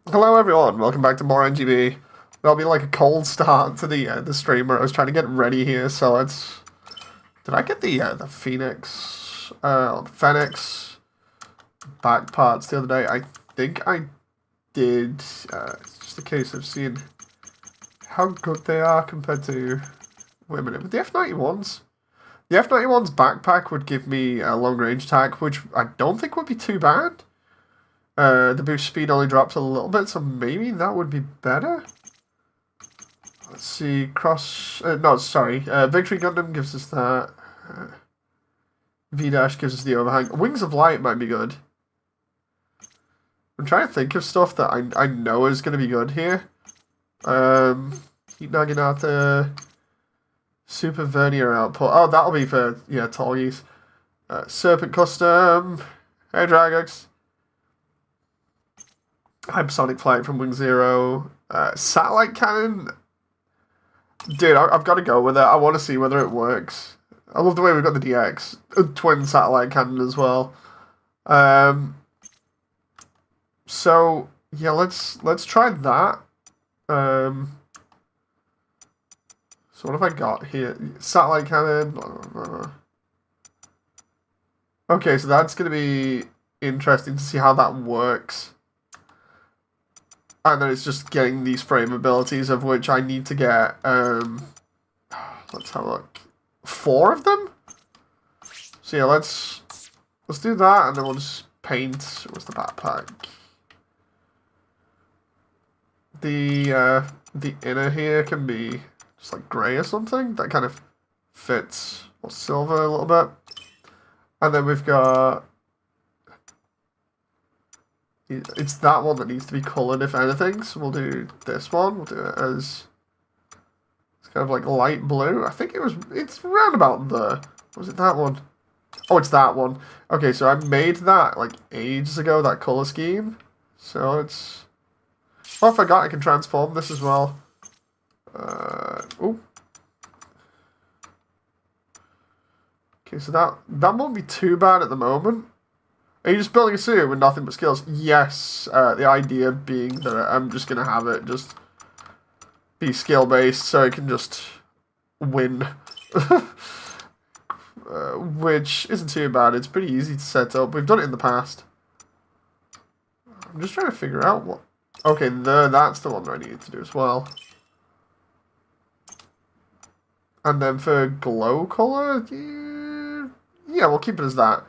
Hello everyone, welcome back to more NGB. That'll be like a cold start to the streamer. I was trying to get ready here, so let's... Did I get the Phoenix, the Phoenix back parts the other day? I think I did. It's just a case of seeing how good they are compared to... Wait a minute, with the F91s? The F91's backpack would give me a long range attack, which I don't think would be too bad. The boost speed only drops a little bit, so maybe that would be better. Let's see, Victory Gundam gives us that. V-Dash gives us the overhang. Wings of Light might be good. I'm trying to think of stuff that I know is going to be good here. Heat Naginata, Super Vernier output. Oh, that'll be for, yeah, Tolgies. Serpent Custom, Hey Dragox. Hypersonic Flight from Wing Zero. Satellite Cannon. Dude, I've got to go with it. I want to see whether it works. I love the way we've got the DX. Twin Satellite Cannon as well. So, yeah, let's try that. So what have I got here? Satellite Cannon. Blah, blah, blah. Okay, so that's going to be interesting to see how that works. And then it's just getting these frame abilities, of which I need to get, let's have a look, 4 of them? So yeah, let's do that, and then we'll just paint, what's the backpack? The inner here can be just like grey or something, that kind of fits, or silver a little bit. And then we've got... It's that one that needs to be coloured, if anything, so we'll do this one. We'll do it as... It's kind of like light blue. I think it's round about there. Was it that one? Oh, it's that one. Okay, so I made that, like, ages ago, that colour scheme. So it's... Oh, I forgot I can transform this as well. Oh. Okay, so that won't be too bad at the moment. Are you just building a suit with nothing but skills? Yes. The idea being that I'm just going to have it just be skill-based so I can just win. Which isn't too bad. It's pretty easy to set up. We've done it in the past. I'm just trying to figure out what... Okay, that's the one that I need to do as well. And then for glow color, yeah, we'll keep it as that.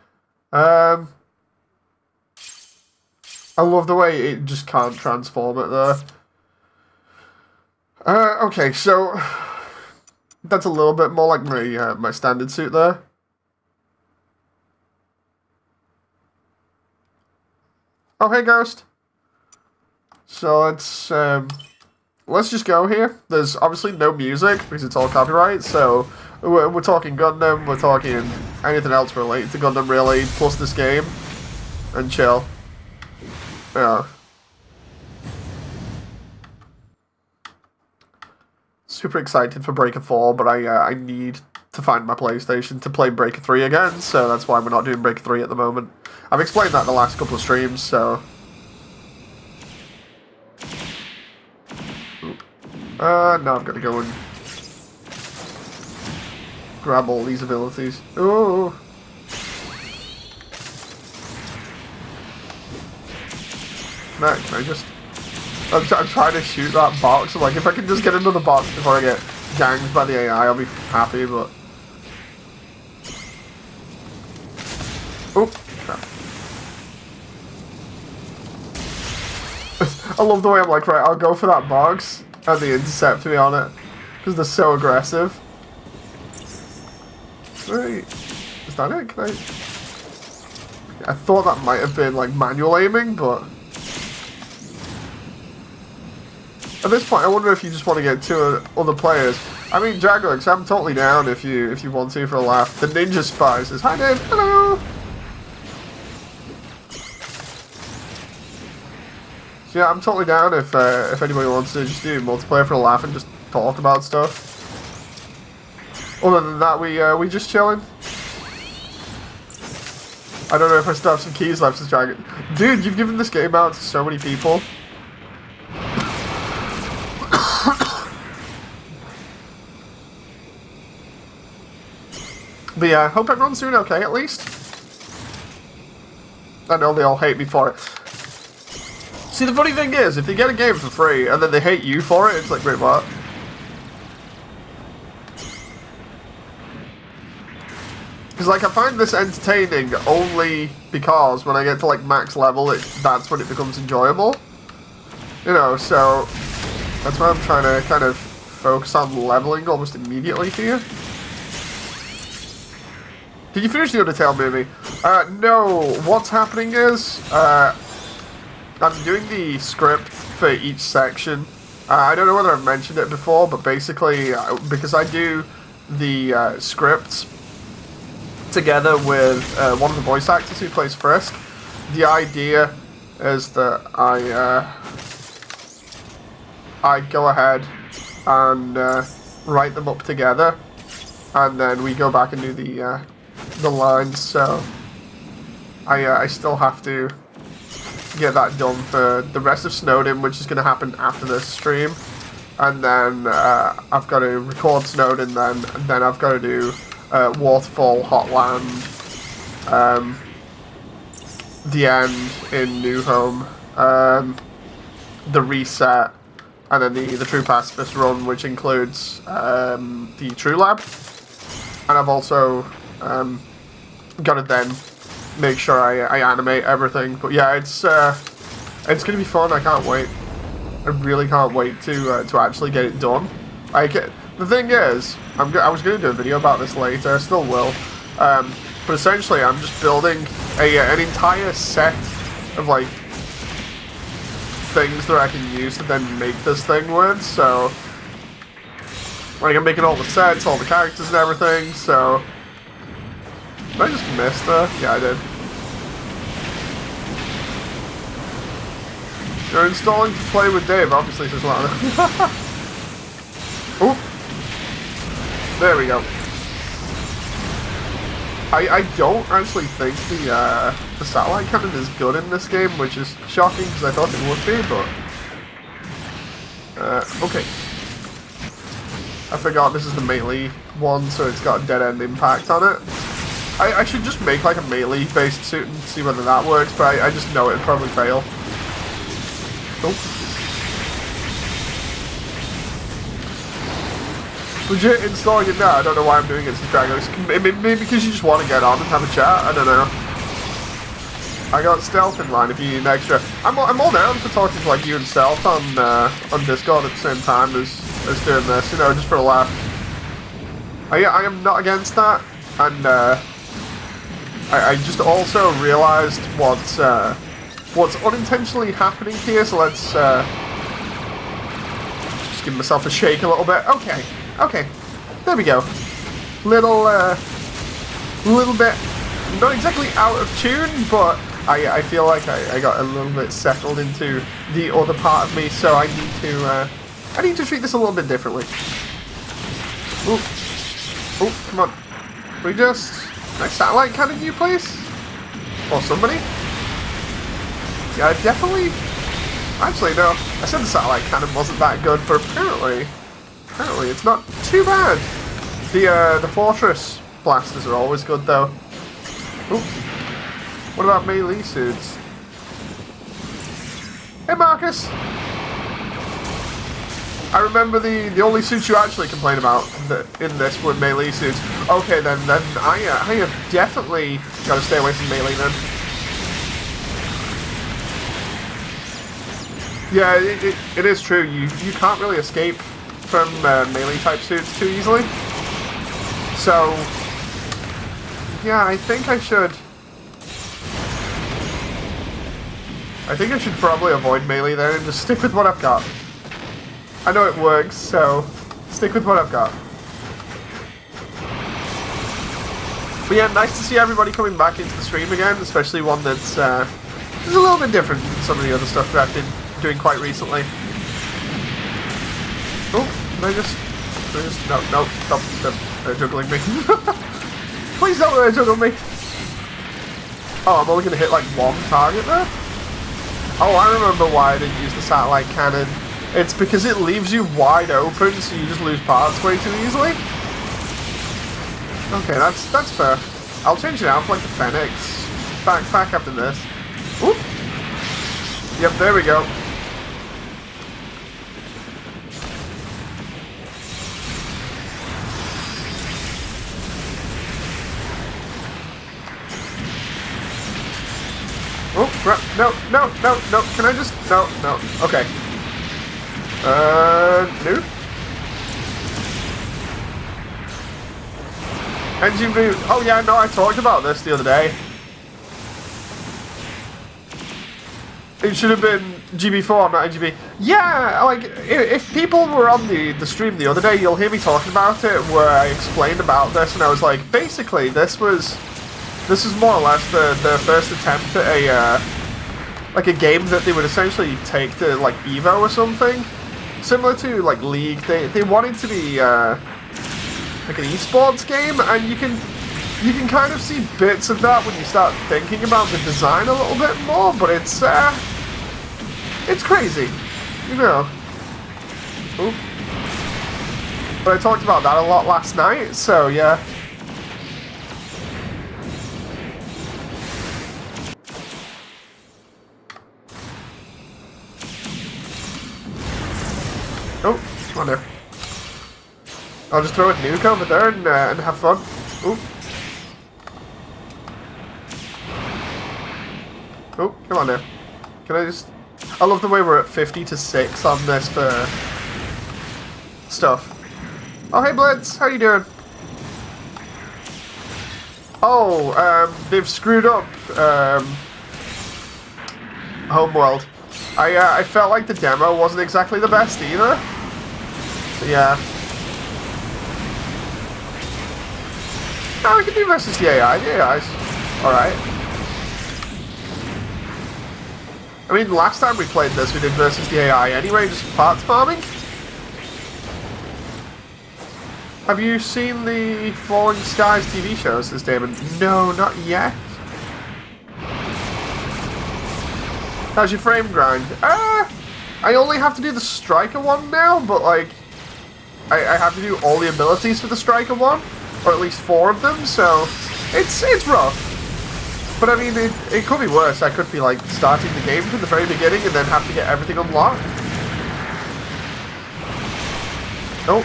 I love the way it just can't transform it there. Okay, so that's a little bit more like my my standard suit there. Oh, hey, Ghost. So let's just go here. There's obviously no music because it's all copyright. So we're talking Gundam, we're talking anything else related to Gundam really, plus this game, and chill. Yeah. Super excited for Breaker 4, but I need to find my PlayStation to play Breaker 3 again, so that's why we're not doing Breaker 3 at the moment. I've explained that in the last couple of streams, so... now I've got to go and grab all these abilities. Ooh! Can I just... I'm trying to shoot that box. I'm like, if I can just get another box before I get ganged by the AI, I'll be happy, but... Oh, crap. I love the way I'm like, right, I'll go for that box, and they intercept me on it, because they're so aggressive. Wait, is that it? Can I... I thought that might have been, like, manual aiming, but... At this point, I wonder if you just want to get 2 other players. I mean, Jaglix, I'm totally down if you want to for a laugh. The Ninja Spy says, "Hi, Dave. Hello." So yeah, I'm totally down if anybody wants to just do multiplayer for a laugh and just talk about stuff. Other than that, we just chilling. I don't know if I still have some keys left to Dragon. Dude, you've given this game out to so many people. But yeah, hope everyone's doing okay at least. I know they all hate me for it. See, the funny thing is, if they get a game for free and then they hate you for it, it's like, wait, what? Because, like, I find this entertaining only because when I get to, like, max level, that's when it becomes enjoyable. You know, so that's why I'm trying to kind of focus on leveling almost immediately here. Did you finish the Undertale movie? No. What's happening is, I'm doing the script for each section. I don't know whether I've mentioned it before, but basically, because I do the scripts together with one of the voice actors who plays Frisk, the idea is that I go ahead and write them up together, and then we go back and do the lines. So I still have to get that done for the rest of Snowden, which is going to happen after this stream, and then I've got to record Snowden, then I've got to do Waterfall, Hotland, the end in New Home, the reset, and then the True Pacifist run, which includes the True Lab, and I've also got to then make sure I animate everything. But yeah, it's gonna be fun. I can't wait. I really can't wait to actually get it done. The thing is, I was gonna do a video about this later. I still will. But essentially, I'm just building an entire set of like things that I can use to then make this thing with. So, like, I'm making all the sets, all the characters, and everything. So. Did I just miss her? Yeah, I did. You're installing to play with Dave, obviously, says Lana. Oop. There we go. I don't actually think the satellite cannon is good in this game, which is shocking because I thought it would be, but... okay. I forgot this is the melee one, so it's got a dead-end impact on it. I should just make like a melee-based suit and see whether that works, but I just know it'd probably fail. Oh. Legit installing it now, I don't know why I'm doing it, says Dragos. Maybe because you just want to get on and have a chat, I don't know. I got Stealth in line if you need an extra. I'm all down for talking to like you and Stealth on Discord at the same time as doing this, you know, just for a laugh. I am not against that, and I just also realised what's unintentionally happening here, so let's just give myself a shake a little bit. Okay, there we go. Little bit, not exactly out of tune, but I feel like I got a little bit settled into the other part of me, so I need to treat this a little bit differently. Ooh, come on. We just... Nice satellite cannon, you please? Or somebody? Yeah, definitely... Actually, no. I said the satellite cannon wasn't that good, but apparently it's not too bad. The fortress blasters are always good, though. Ooh. What about melee suits? Hey, Marcus! I remember the only suits you actually complain about in this were melee suits. Okay, then I have definitely got to stay away from melee then. Yeah, it is true. You can't really escape from melee type suits too easily. So yeah, I think I should probably avoid melee then and just stick with what I've got. I know it works, so stick with what I've got. But yeah, nice to see everybody coming back into the stream again, especially one that's a little bit different than some of the other stuff that I've been doing quite recently. Oh, can I just no, stop juggling me. Please don't juggle me. Oh, I'm only going to hit like one target there? Oh, I remember why I didn't use the satellite cannon. It's because it leaves you wide open, so you just lose parts way too easily. Okay, that's fair. I'll change it out for like the Phoenix backpack after this. Oop. Yep, there we go. Oh, crap. No. Can I just... No. Okay. No. Engine boot. Oh, yeah, no, I talked about this the other day. It should have been GB4, not GB. Yeah, like, if people were on the stream the other day, you'll hear me talking about it, where I explained about this, and I was like, basically, this is more or less the first attempt at like a game that they would essentially take to, like, Evo or something. Similar to, like, League. They wanted to be, like an esports game, and you can kind of see bits of that when you start thinking about the design a little bit more, but it's crazy, you know. Ooh. But I talked about that a lot last night, so yeah. Oh, come on there. I'll just throw a nuke over there and have fun. Ooh. Oh, come on now. Can I just... I love the way we're at 50-6 on this for stuff. Oh, hey Blitz, how you doing? Oh, they've screwed up Homeworld. I felt like the demo wasn't exactly the best either. So, yeah. Oh, we can do versus the AI. The AI's alright. I mean, last time we played this, we did versus the AI anyway, just parts farming. Have you seen the Falling Skies TV shows, this Damon? No, not yet. How's your frame grind? I only have to do the Striker one now, but like, I have to do all the abilities for the Striker one. Or at least 4 of them, so it's rough. But I mean, it could be worse. I could be like starting the game from the very beginning and then have to get everything unlocked. Oh.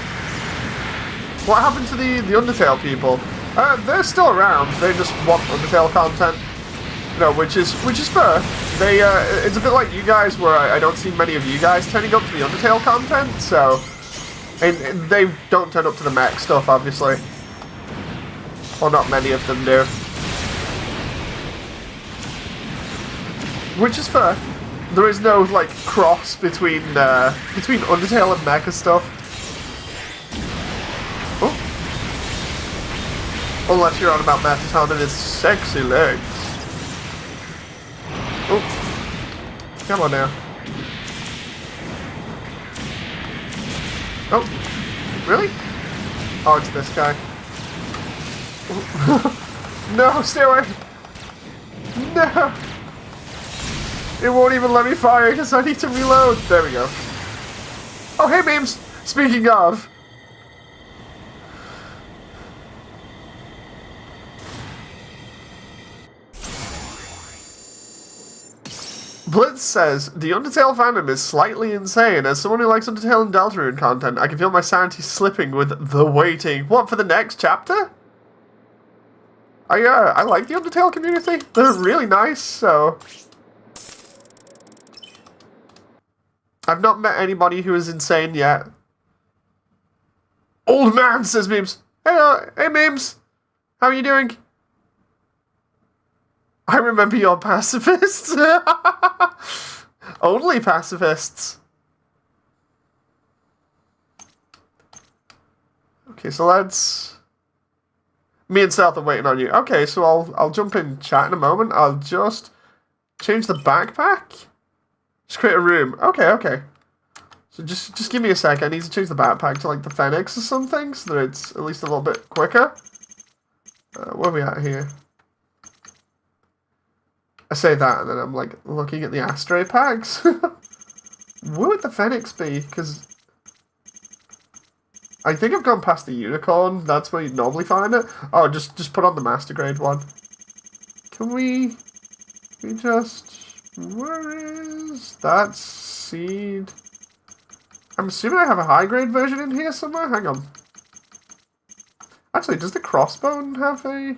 What happened to the Undertale people? They're still around. They just want Undertale content. You know, which is fair. They it's a bit like you guys, where I don't see many of you guys turning up to the Undertale content, so... And they don't turn up to the mech stuff, obviously. Or not many of them do. Which is fair. There is no, like, cross between Undertale and mecha stuff. Oh. Unless you're on about Metaton and his sexy legs. Oh. Come on now. Oh. Really? Oh, it's this guy. No, stay away! No! It won't even let me fire because I need to reload. There we go. Oh, hey, memes! Speaking of... Blitz says, the Undertale fandom is slightly insane. As someone who likes Undertale and Deltarune content, I can feel my sanity slipping with the waiting. What, for the next chapter? I like the Undertale community. They're really nice, so... I've not met anybody who is insane yet. Old man, says Memes. Hey Memes. How are you doing? I remember you're pacifists. Only pacifists. Okay, so let's... Me and South are waiting on you. Okay, so I'll jump in chat in a moment. I'll just change the backpack. Just create a room. Okay. So just give me a sec. I need to change the backpack to like the Phoenix or something, so that it's at least a little bit quicker. Where are we at here? I say that, and then I'm like looking at the Astray packs. Where would the Phoenix be? Because I think I've gone past the unicorn. That's where you'd normally find it. Oh, just put on the master grade one. Can we just... Where is that seed? I'm assuming I have a high grade version in here somewhere. Hang on. Actually, does the crossbone have a...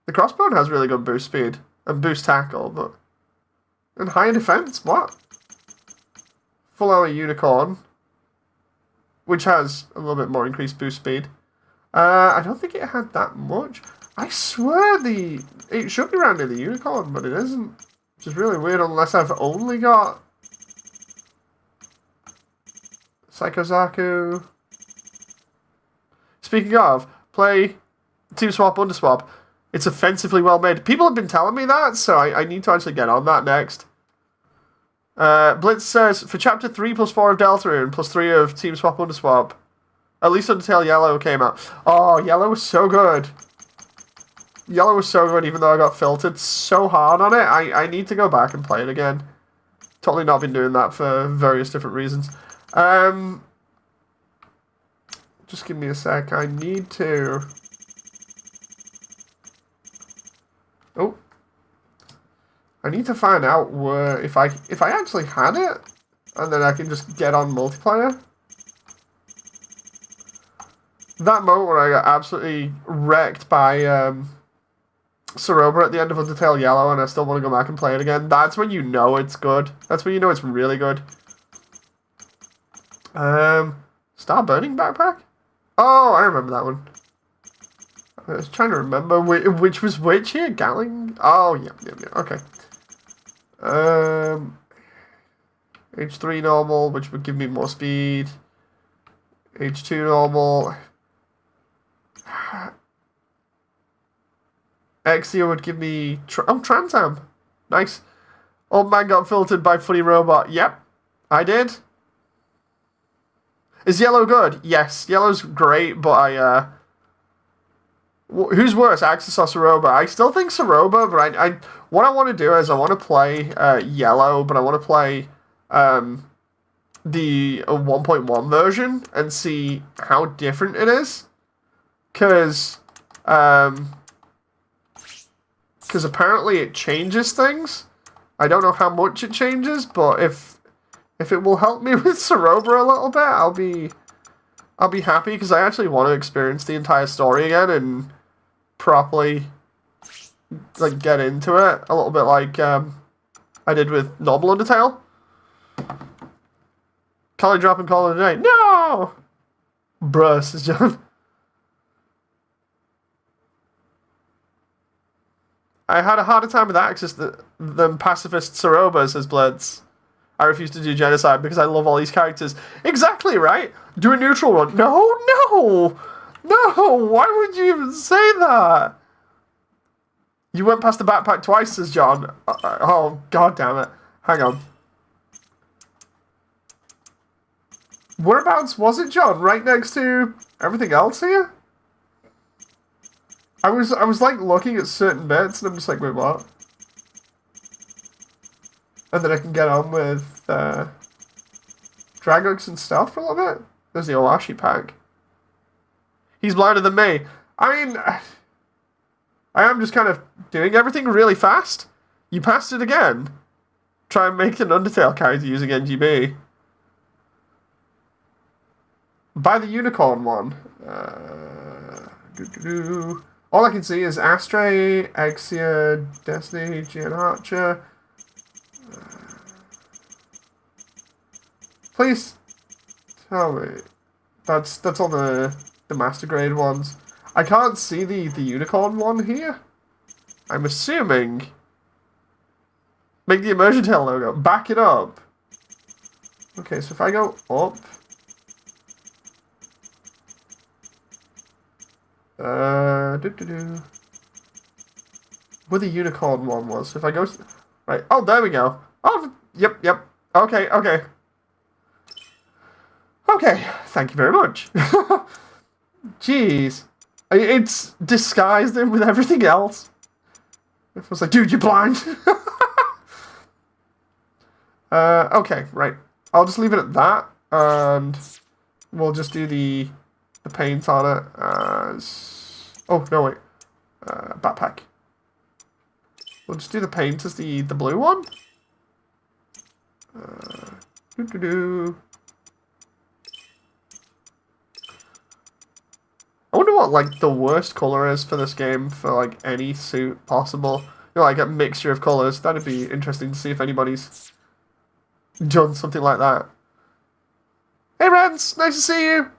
The crossbone has really good boost speed and boost tackle, but... And higher defense? What? Full hour unicorn, which has a little bit more increased boost speed. I don't think it had that much. I swear it should be around near the unicorn, but it isn't. Which is really weird unless I've only got Psycho Zaku. Speaking of, play Team Swap Underswap. It's offensively well made. People have been telling me that, so I need to actually get on that next. Blitz says, for Chapter 3 plus 4 of Deltarune plus 3 of Team Swap Underswap, at least Undertale Yellow came out. Oh, Yellow was so good. Yellow was so good even though I got filtered so hard on it. I need to go back and play it again. Totally not been doing that for various different reasons. Just give me a sec. I need to... Oh. I need to find out where... If I actually had it, and then I can just get on multiplayer. That moment where I got absolutely wrecked by Ceroba at the end of Undertale Yellow and I still want to go back and play it again, that's when you know it's good. That's when you know it's really good. Star Burning Backpack? Oh, I remember that one. I was trying to remember which was which here. Gatling? Oh, yeah, okay. H3 normal, which would give me more speed. H2 normal. Exia would give me... Transam. Nice. Old man got filtered by Funny Robot. Yep, I did. Is Yellow good? Yes, Yellow's great, but who's worse, Axis or Ceroba? I still think Ceroba, but what I want to do is I want to play Yellow, but I want to play the 1.1 version and see how different it is. Because apparently it changes things. I don't know how much it changes, but if it will help me with Ceroba a little bit, I'll be happy, because I actually want to experience the entire story again and properly like get into it a little bit, like I did with normal Undertale. Collie drop and call it a day. No, bruh, says John. I had a harder time with Axis than pacifist Ceroba, says Blitz. I refuse to do genocide because I love all these characters. Exactly, right? Do a neutral one. No! Why would you even say that? You went past the backpack twice, says John. Oh, god damn it. Hang on. Whereabouts was it, John? Right next to everything else here? I was like looking at certain bits and I'm just like, wait, what? And then I can get on with Dragox and stuff for a little bit. There's the Owashi pack. He's blinder than me. I mean, I am just kind of doing everything really fast. You passed it again. Try and make an Undertale character using NGB. Buy the unicorn one. All I can see is Astray, Exia, Destiny, Gian Archer. Please tell me. That's all the master grade ones. I can't see the unicorn one here. I'm assuming. Make the immersion tail logo. Back it up. Okay, so if I go up. Where the unicorn one was. If I go... Right. Oh, there we go. Oh, yep. Okay. Okay, thank you very much. Jeez. It's disguised him with everything else. It was like, dude, you're blind. Okay, right. I'll just leave it at that, and we'll just do the the paint on it as... Oh, no, wait. Backpack. We'll just do the paint as the blue one. I wonder what, like, the worst color is for this game for, like, any suit possible. You know, like, a mixture of colors. That'd be interesting to see if anybody's done something like that. Hey, Rance! Nice to see you!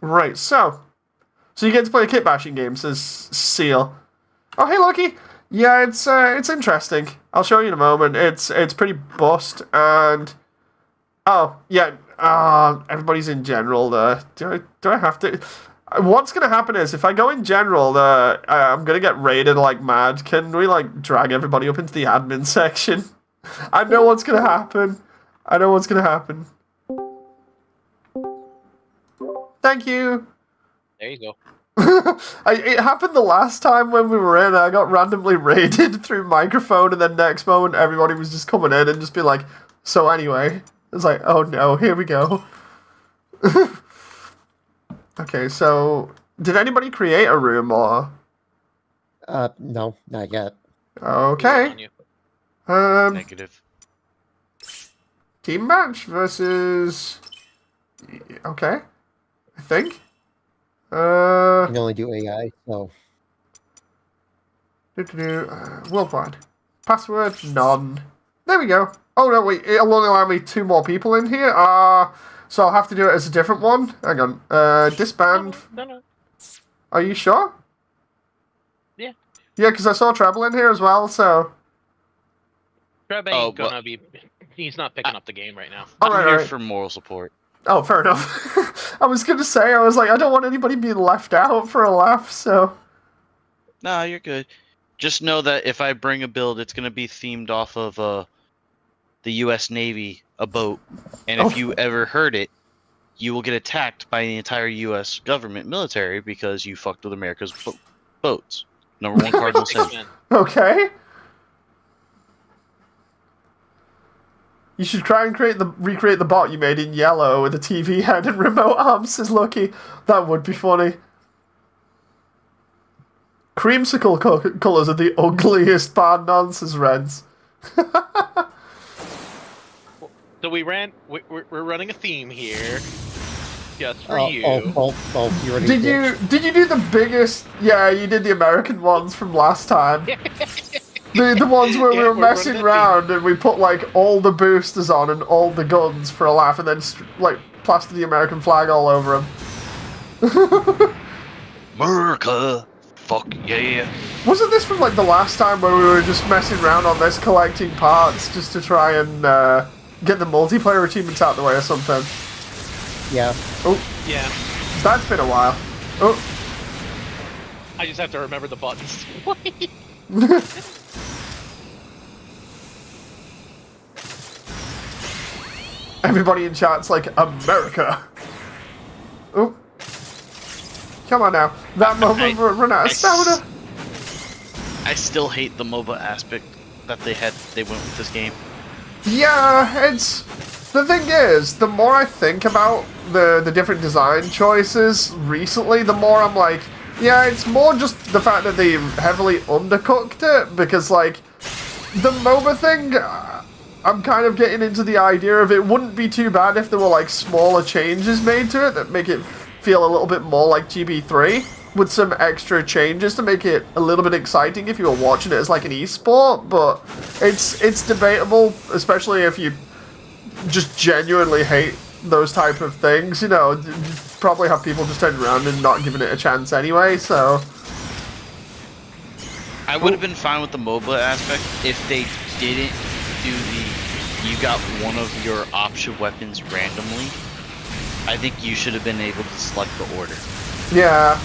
Right, so you get to play a kit bashing game, says Seal. Oh, hey, Lucky! Yeah, it's interesting. I'll show you in a moment. It's pretty bust, and... Oh, yeah, everybody's in general there. Do I have to... What's going to happen is, if I go in general, I'm going to get raided like mad. Can we, like, drag everybody up into the admin section? I know what's going to happen. Thank you. There you go. It happened the last time when we were in. I got randomly raided through microphone, and then next moment everybody was just coming in and just be like, so anyway. It's like, oh no, here we go. Okay, so did anybody create a room or? No, not yet. Okay. Negative. Team match versus. Okay, I think. You can only do AI, so. Worldwide. Password none. There we go. Oh no, wait! It'll only allow me 2 more people in here. So I'll have to do it as a different one. Hang on. Disband. No. Are you sure? Yeah. Yeah, because I saw Treble in here as well. So. Treb ain't gonna be. He's not picking up the game right now. I'm here for moral support. Oh, fair enough. I was gonna say, I was like, I don't want anybody being left out for a laugh. So. Nah, you're good. Just know that if I bring a build, it's gonna be themed off of the U.S. Navy, a boat, and if you ever heard it, you will get attacked by the entire U.S. government military because you fucked with America's boats. Number 1 cardinal sin. Okay. You should try and recreate the bot you made in yellow with a TV head and remote arms, says Lucky. That would be funny. Creamsicle colours are the ugliest bad nonsense reds. So we're running a theme here, just for you. You already Did you do the biggest? Yeah, you did the American ones from last time. The ones where we were messing around and we put like all the boosters on and all the guns for a laugh, and then like plastered the American flag all over them. America, fuck yeah. Wasn't this from like the last time where we were just messing around on this, collecting parts just to try and get the multiplayer achievements out the way or something? Yeah. Oh. Yeah. That's been a while. Oh. I just have to remember the buttons. Everybody in chat's like, America. Oh. Come on now. That moment run out of stamina. I still hate the MOBA aspect that they went with this game. Yeah, it's... The thing is, the more I think about the different design choices recently, the more I'm like, yeah, it's more just the fact that they heavily undercooked it, because, like, the MOBA thing, I'm kind of getting into the idea of it wouldn't be too bad if there were, like, smaller changes made to it that make it feel a little bit more like GB3, with some extra changes to make it a little bit exciting if you were watching it as, like, an esport, but it's debatable, especially if you just genuinely hate those type of things, you know. You probably have people just turning around and not giving it a chance anyway, so... I would have been fine with the MOBA aspect if they didn't do you got one of your option weapons randomly. I think you should have been able to select the order. Yeah.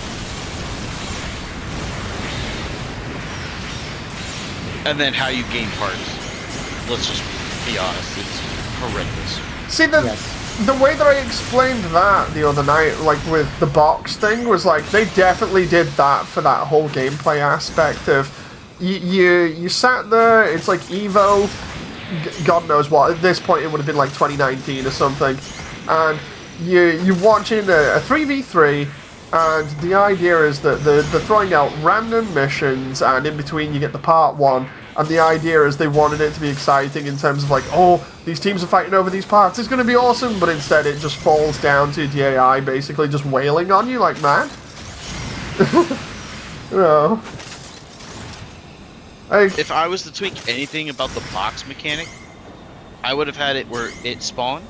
And then how you gain parts. Let's just be honest, it's horrendous. See, the way that I explained that the other night, like with the box thing, was like they definitely did that for that whole gameplay aspect of you sat there, it's like Evo, God knows what. At this point, it would have been like 2019 or something. And you're watching a 3v3, and the idea is that they're throwing out random missions, and in between you get the part 1. And the idea is they wanted it to be exciting in terms of like, oh, these teams are fighting over these parts, it's going to be awesome, but instead it just falls down to the AI basically just wailing on you like mad. You know. If I was to tweak anything about the box mechanic, I would have had it where it spawned.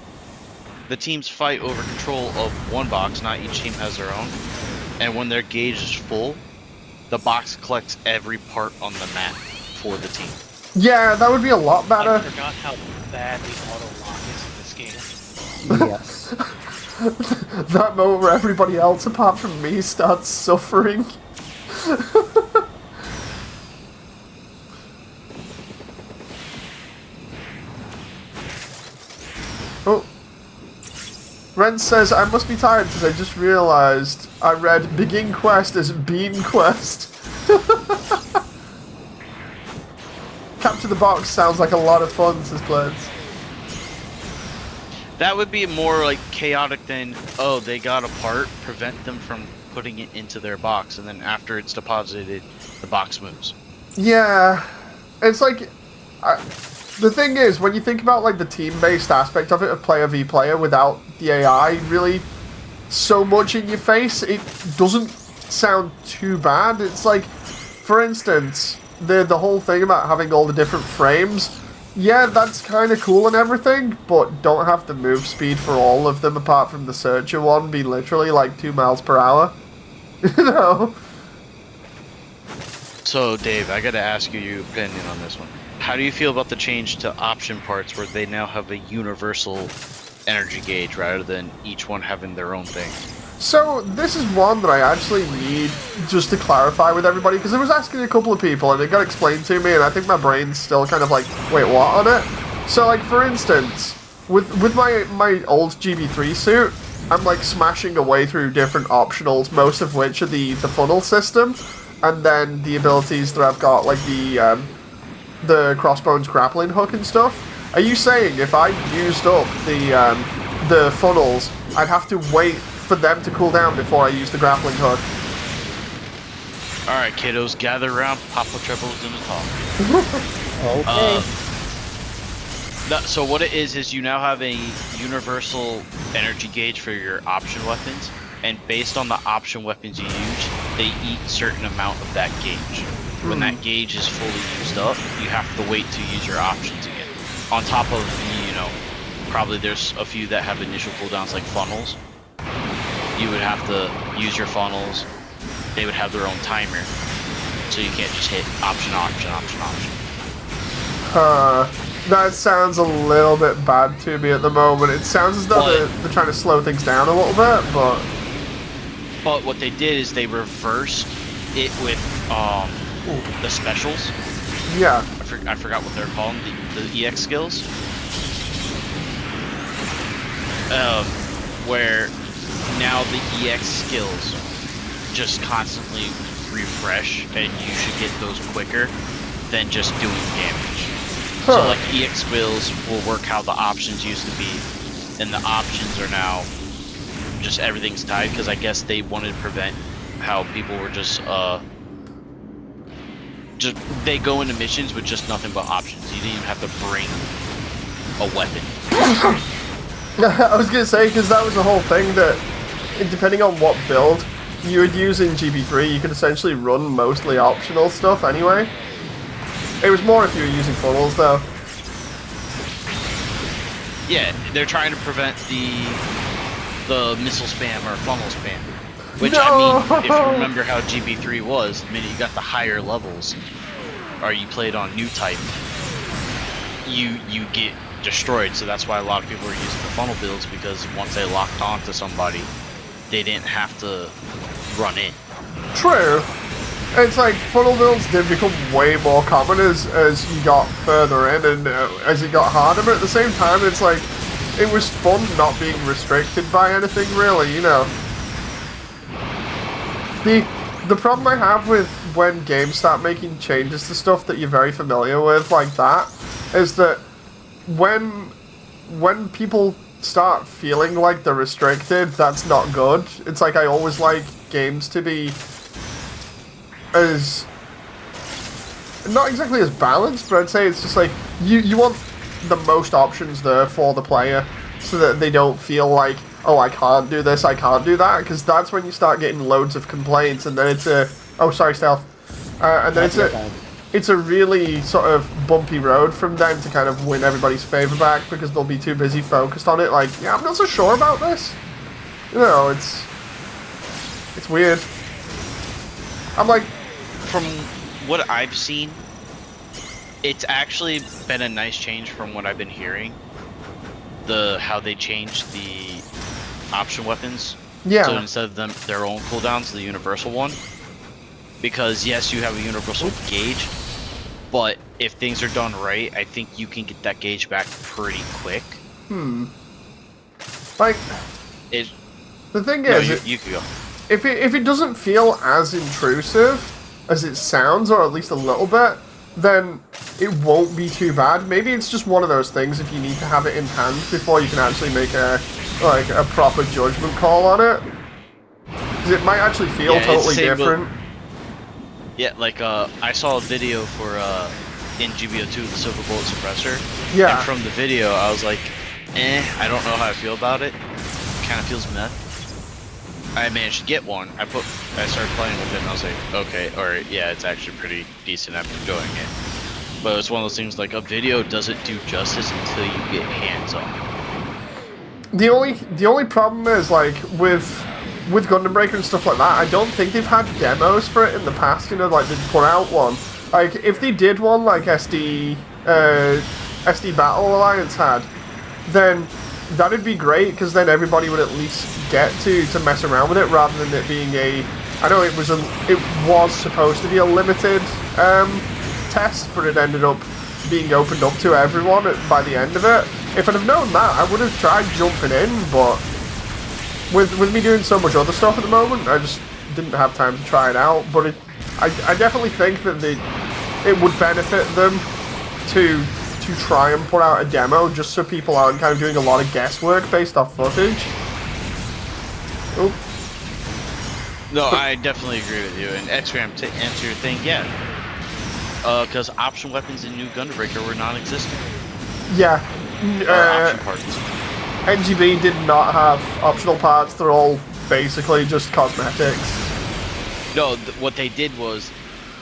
The teams fight over control of one box, not each team has their own. And when their gauge is full, the box collects every part on the map for the team. Yeah, that would be a lot better. I forgot how bad the auto-lock is in this game. Yes. That moment where everybody else apart from me starts suffering. Oh. Ren says, I must be tired because I just realized I read Begin Quest as Bean Quest. Capture the Box sounds like a lot of fun, says Blades. That would be more like chaotic than, oh, they got a part, prevent them from putting it into their box, and then after it's deposited, the box moves. Yeah. It's like... the thing is, when you think about like the team-based aspect of it, of player v player, without the AI really so much in your face, it doesn't sound too bad. It's like, for instance, the whole thing about having all the different frames, yeah, that's kind of cool and everything, but don't have the move speed for all of them apart from the searcher one be literally like 2 miles per hour. You know? So, Dave, I gotta ask you your opinion on this one. How do you feel about the change to option parts where they now have a universal energy gauge rather than each one having their own thing? So, this is one that I actually need just to clarify with everybody, because I was asking a couple of people and it got explained to me, and I think my brain's still kind of like, wait, what on it? So, like, for instance, with my old GB3 suit, I'm like smashing away through different optionals, most of which are the funnel system, and then the abilities that I've got, like the crossbones grappling hook and stuff. Are you saying if I used up the funnels, I'd have to wait for them to cool down before I use the grappling hook? Alright, kiddos, gather around. Papa Treble's gonna talk. Okay. So what it is you now have a universal energy gauge for your option weapons, and based on the option weapons you use, they eat a certain amount of that gauge. When that gauge is fully used up, you have to wait to use your options again. On top of, probably there's a few that have initial cooldowns like funnels. You would have to use your funnels. They would have their own timer. So you can't just hit option. That sounds a little bit bad to me at the moment. It sounds as though they're trying to slow things down a little bit, but... But what they did is they reversed it with the specials. Yeah. I forgot what they're called, the EX skills. Where now the EX skills just constantly refresh, and you should get those quicker than just doing damage. So like EX skills will work how the options used to be, and the options are now just everything's tied, because I guess they wanted to prevent how people were just they go into missions with just nothing but options. You didn't even have to bring a weapon. I was gonna say, because that was the whole thing, that depending on what build you would use in GB3, you could essentially run mostly optional stuff anyway. It was more if you were using funnels, though. Yeah, they're trying to prevent the missile spam or funnel spam. Which, no! I mean, if you remember how GB3 was, the minute you got the higher levels, or you played on new type, you get destroyed. So that's why a lot of people are using the funnel builds, because once they locked on to somebody, they didn't have to run in. True. It's like, funnel builds did become way more common as you got further in and as it got harder, but at the same time, it's like, it was fun not being restricted by anything, really, you know. The problem I have with when games start making changes to stuff that you're very familiar with like that is that when people start feeling like they're restricted, that's not good. It's like I always like games to be as not exactly as balanced, but I'd say it's just like you want the most options there for the player, so that they don't feel like, oh, I can't do this, I can't do that, because that's when you start getting loads of complaints, and then it's a stealth, and then it's a really sort of bumpy road from them to kind of win everybody's favor back, because they'll be too busy focused on it. Like, yeah, I'm not so sure about this. You know, it's weird. I'm like, from what I've seen, it's actually been a nice change from what I've been hearing. How they changed the option weapons. yeah, So instead of their own cooldowns, the universal one. Because yes, you have a universal gauge, but if things are done right, I think you can get that gauge back pretty quick. like the thing is, you can go. if it doesn't feel as intrusive as it sounds, or at least a little bit, then it won't be too bad. Maybe it's just one of those things, if you need to have it in hand before you can actually make a proper judgment call on it. 'Cause it might actually feel totally different. Yeah, like I saw a video for in GBO2, the Silver Bullet Suppressor. Yeah. And from the video, I was like, I don't know how I feel about it. Kind of feels meh. I managed to get one. I started playing with it, and I was like, okay, alright, yeah, it's actually pretty decent. I'm enjoying it. But it's one of those things, like, a video doesn't do justice until you get hands on. The only problem is, like, with Gundam Breaker and stuff like that, I don't think they've had demos for it in the past, you know, like, they'd put out one. Like, if they did one like SD Battle Alliance had, then that'd be great, because then everybody would at least get to mess around with it, rather than it being I know it was supposed to be a limited test, but it ended up being opened up to everyone by the end of it. If I'd have known that, I would have tried jumping in, but with me doing so much other stuff at the moment, I just didn't have time to try it out. But I definitely think that it would benefit them to try and put out a demo, just so people aren't kind of doing a lot of guesswork based off footage. Oh. No, I definitely agree with you. And X-Ram, to answer your thing, yeah. Because option weapons in New Gundam Breaker were non-existent. Yeah. Option parts. NGB did not have optional parts. They're all basically just cosmetics. No, what they did was,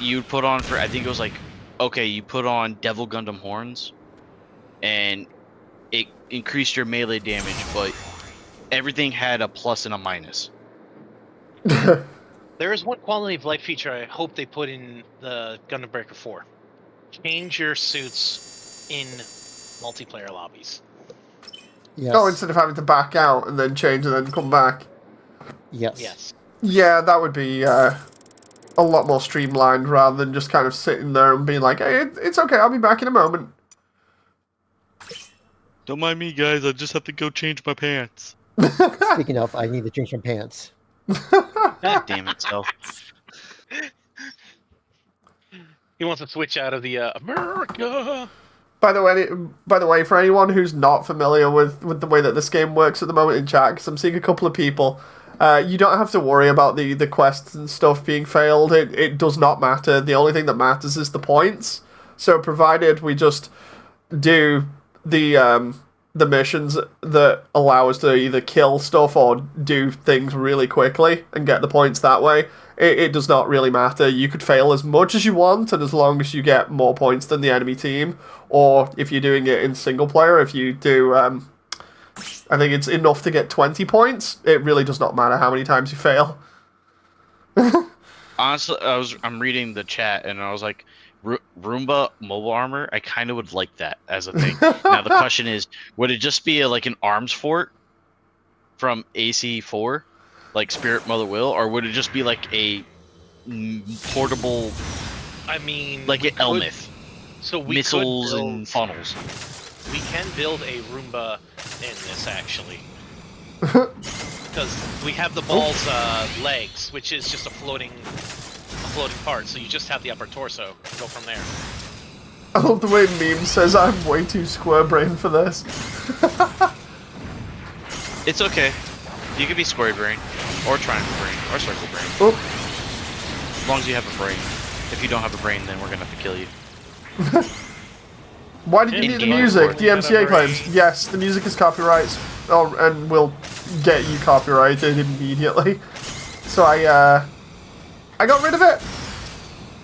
you'd put on I think it was like, okay, you put on Devil Gundam horns, and it increased your melee damage, but everything had a plus and a minus. There is one quality of life feature I hope they put in the Gundam Breaker 4. Change your suits in multiplayer lobbies. Yes. Oh, instead of having to back out and then change and then come back. Yes. Yes. Yeah, that would be a lot more streamlined, rather than just kind of sitting there and being like, hey, it's okay, I'll be back in a moment. Don't mind me, guys. I just have to go change my pants. Speaking of, I need to change my pants. God damn it, so. He wants to switch out of the America. By the way, for anyone who's not familiar with the way that this game works at the moment in chat, because I'm seeing a couple of people, you don't have to worry about the quests and stuff being failed. It does not matter. The only thing that matters is the points. So provided we just do the missions that allow us to either kill stuff or do things really quickly and get the points that way, it does not really matter. You could fail as much as you want, and as long as you get more points than the enemy team, or if you're doing it in single player, if you do, I think it's enough to get 20 points, it really does not matter how many times you fail. Honestly, I'm reading the chat, and I was like, Roomba mobile armor, I kind of would like that as a thing. Now the question is, would it just be like an arms fort from AC4, like Spirit Mother Will, or would it just be like a portable? I mean, like an Elmith, so we missiles could build, and funnels. We can build a Roomba in this actually, because we have the ball's legs, which is just a floating part. So you just have the upper torso. Go from there. I love the way meme says I'm way too square brain for this. It's okay. You can be square brain, or triangle brain, or circle brain. Oh. As long as you have a brain. If you don't have a brain, then we're gonna have to kill you. Why did you need the music? DMCA claims. Yes, the music is copyrights, and will get you copyrighted immediately. So I got rid of it.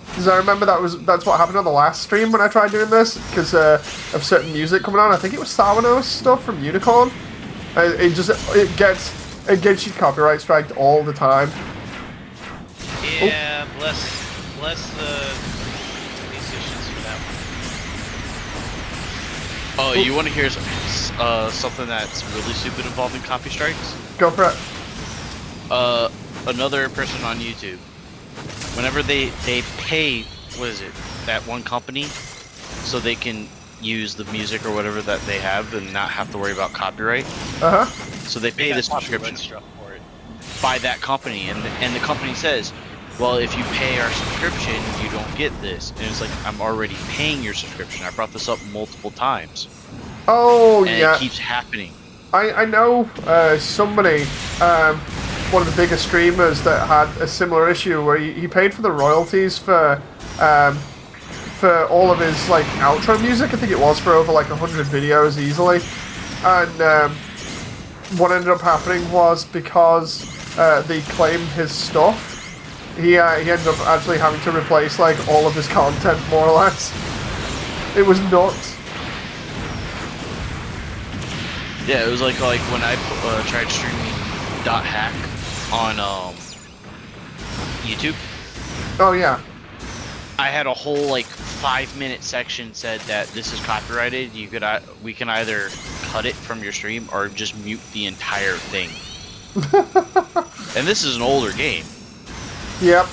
Because I remember that's what happened on the last stream when I tried doing this, because of certain music coming on. I think it was Sawano's stuff from Unicorn. It gets you copyright striked all the time. Yeah, bless the musicians for that one. Oh, you want to hear something that's really stupid involving copy strikes? Go for it. Another person on YouTube, whenever they pay, what is it, that one company, so they can use the music or whatever that they have and not have to worry about copyright. So they pay this subscription for it. by that company, and the company says, well, if you pay our subscription, you don't get this. And it's like, I'm already paying your subscription. I brought this up multiple times. Oh, and yeah. it keeps happening. I know somebody, one of the biggest streamers that had a similar issue where he paid for the royalties for all of his like outro music. I think it was for over like 100 videos easily. And what ended up happening was because they claimed his stuff, he ended up actually having to replace like all of his content more or less. It was nuts. Yeah, it was like when I tried streaming .hack on YouTube. Oh yeah. I had a whole like 5-minute section said that this is copyrighted. We can either cut it from your stream or just mute the entire thing. And this is an older game. Yep.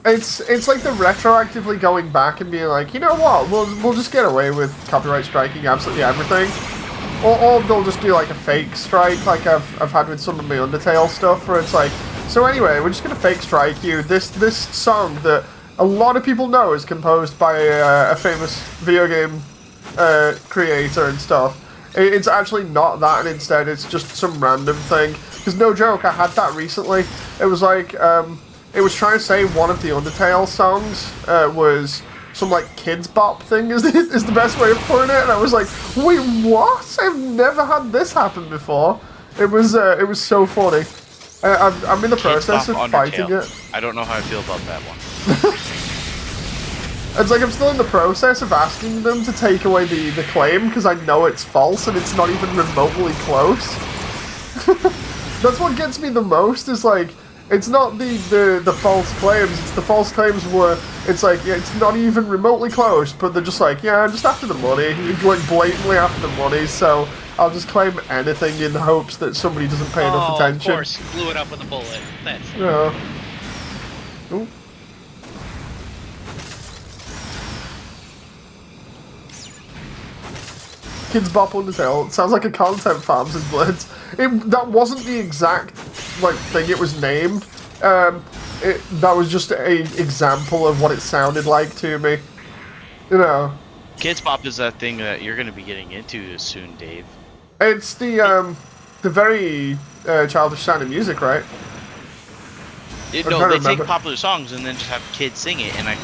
It's like they're retroactively going back and being like, you know what, we'll just get away with copyright striking absolutely everything. Or they'll just do like a fake strike, like I've had with some of my Undertale stuff, where it's like, so anyway, we're just gonna fake strike you. This song that a lot of people know is composed by a famous video game creator and stuff. It's actually not that, and instead it's just some random thing. Because no joke, I had that recently. It was like, it was trying to say one of the Undertale songs was some like kids bop thing is the best way of putting it, and I was like, wait, what? I've never had this happen before. It was so funny. I'm in the process of fighting it. I don't know how I feel about that one. It's like I'm still in the process of asking them to take away the claim because I know it's false and it's not even remotely close. That's what gets me the most is like, it's not the false claims, it's the false claims where it's like, yeah, it's not even remotely close, but they're just like, yeah, I'm just after the money. You're going blatantly after the money, so I'll just claim anything in the hopes that somebody doesn't pay enough attention. Of course, you blew it up with a bullet. That's Yeah. Ooh. Kids Bop Undertale. It sounds like a content farms and blitz. That wasn't the exact like thing it was named. That was just a example of what it sounded like to me. You know. Kids Bop is that thing that you're going to be getting into soon, Dave. It's the very childish sounding music, right? No, they take popular songs and then just have kids sing it, and I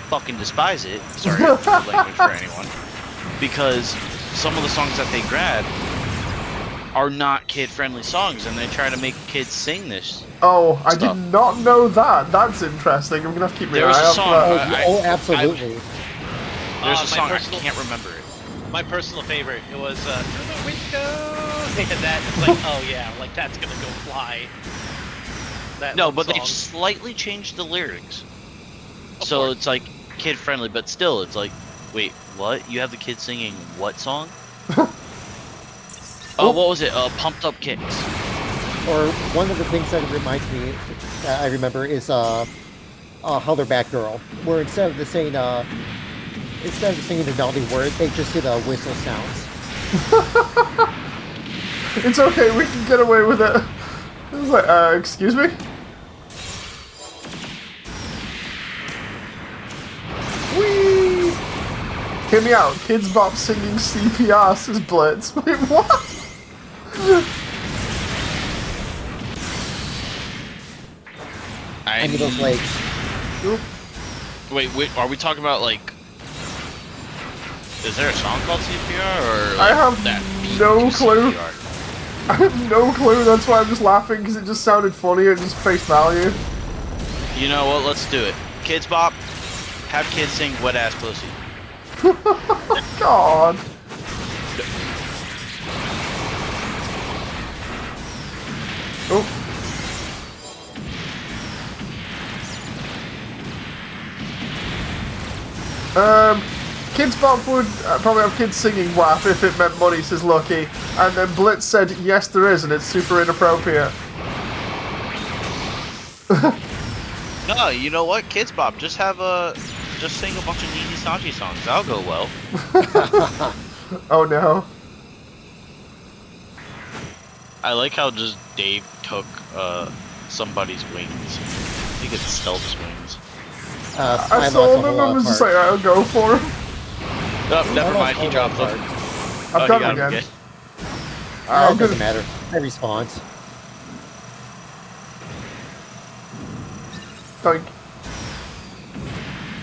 fucking despise it. Sorry, language for anyone. Because some of the songs that they grab are not kid-friendly songs, and they try to make kids sing this. Oh, I stuff. did not know that. That's interesting. I'm gonna have to keep my eye out for that. Absolutely. There's a song, I personal- can't remember it. my personal favorite. It was Through the Window. They had that. It's like, oh yeah, like that's gonna go fly. That No, one but they song. slightly changed the lyrics. Of So course. it's like kid-friendly, but still, it's like, wait, what? You have the kids singing what song? Oh, what was it? Pumped Up Kicks. Or one of the things that it reminds me, I remember, is Holler-Back Girl, where instead of saying the naughty word, they just do the whistle sounds. It's okay, we can get away with it. It was like, excuse me? Whee! Hear me out. Kids Bop singing CPR, says Blitz. Wait, what? I need those legs. Oop. Wait, are we talking about like? Is there a song called CPR or? Like, I have that beat no to clue. CPR? I have no clue, that's why I'm just laughing, because it just sounded funny at just face value. You know what? Let's do it. Kids Bop, have kids sing "Wet Ass Pussy." God. Oh. Kids Bop would probably have kids singing WAP if it meant money, says Lucky. And then Blitz said, yes there is, and it's super inappropriate. No, you know what? Kids Bop, just sing a bunch of Nini Sanji songs. That'll go well. Oh no. I like how just Dave took somebody's wings. He gets Stealth's wings. I saw them and was just like, I'll go for him. Oh, never mind. He dropped them. I've got him again. It doesn't matter. I respawns. Doink.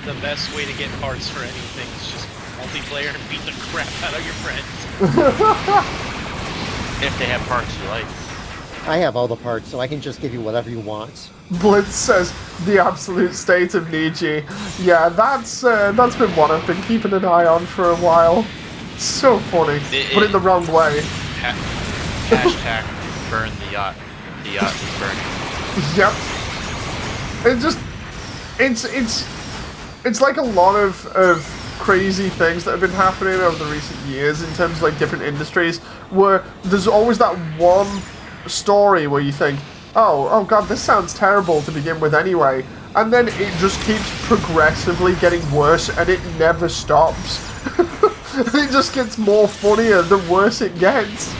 The best way to get parts for anything is just multiplayer and beat the crap out of your friends. If they have parts you like. I have all the parts, so I can just give you whatever you want. Blitz says, the absolute state of Niji. Yeah, that's been one I've been keeping an eye on for a while. So funny, but in the wrong way. Hashtag burn the yacht. The yacht is burning. Yep. It's like a lot of crazy things that have been happening over the recent years in terms of like different industries, where there's always that one story where you think, oh god, this sounds terrible to begin with anyway, and then it just keeps progressively getting worse and it never stops. It just gets more funnier the worse it gets.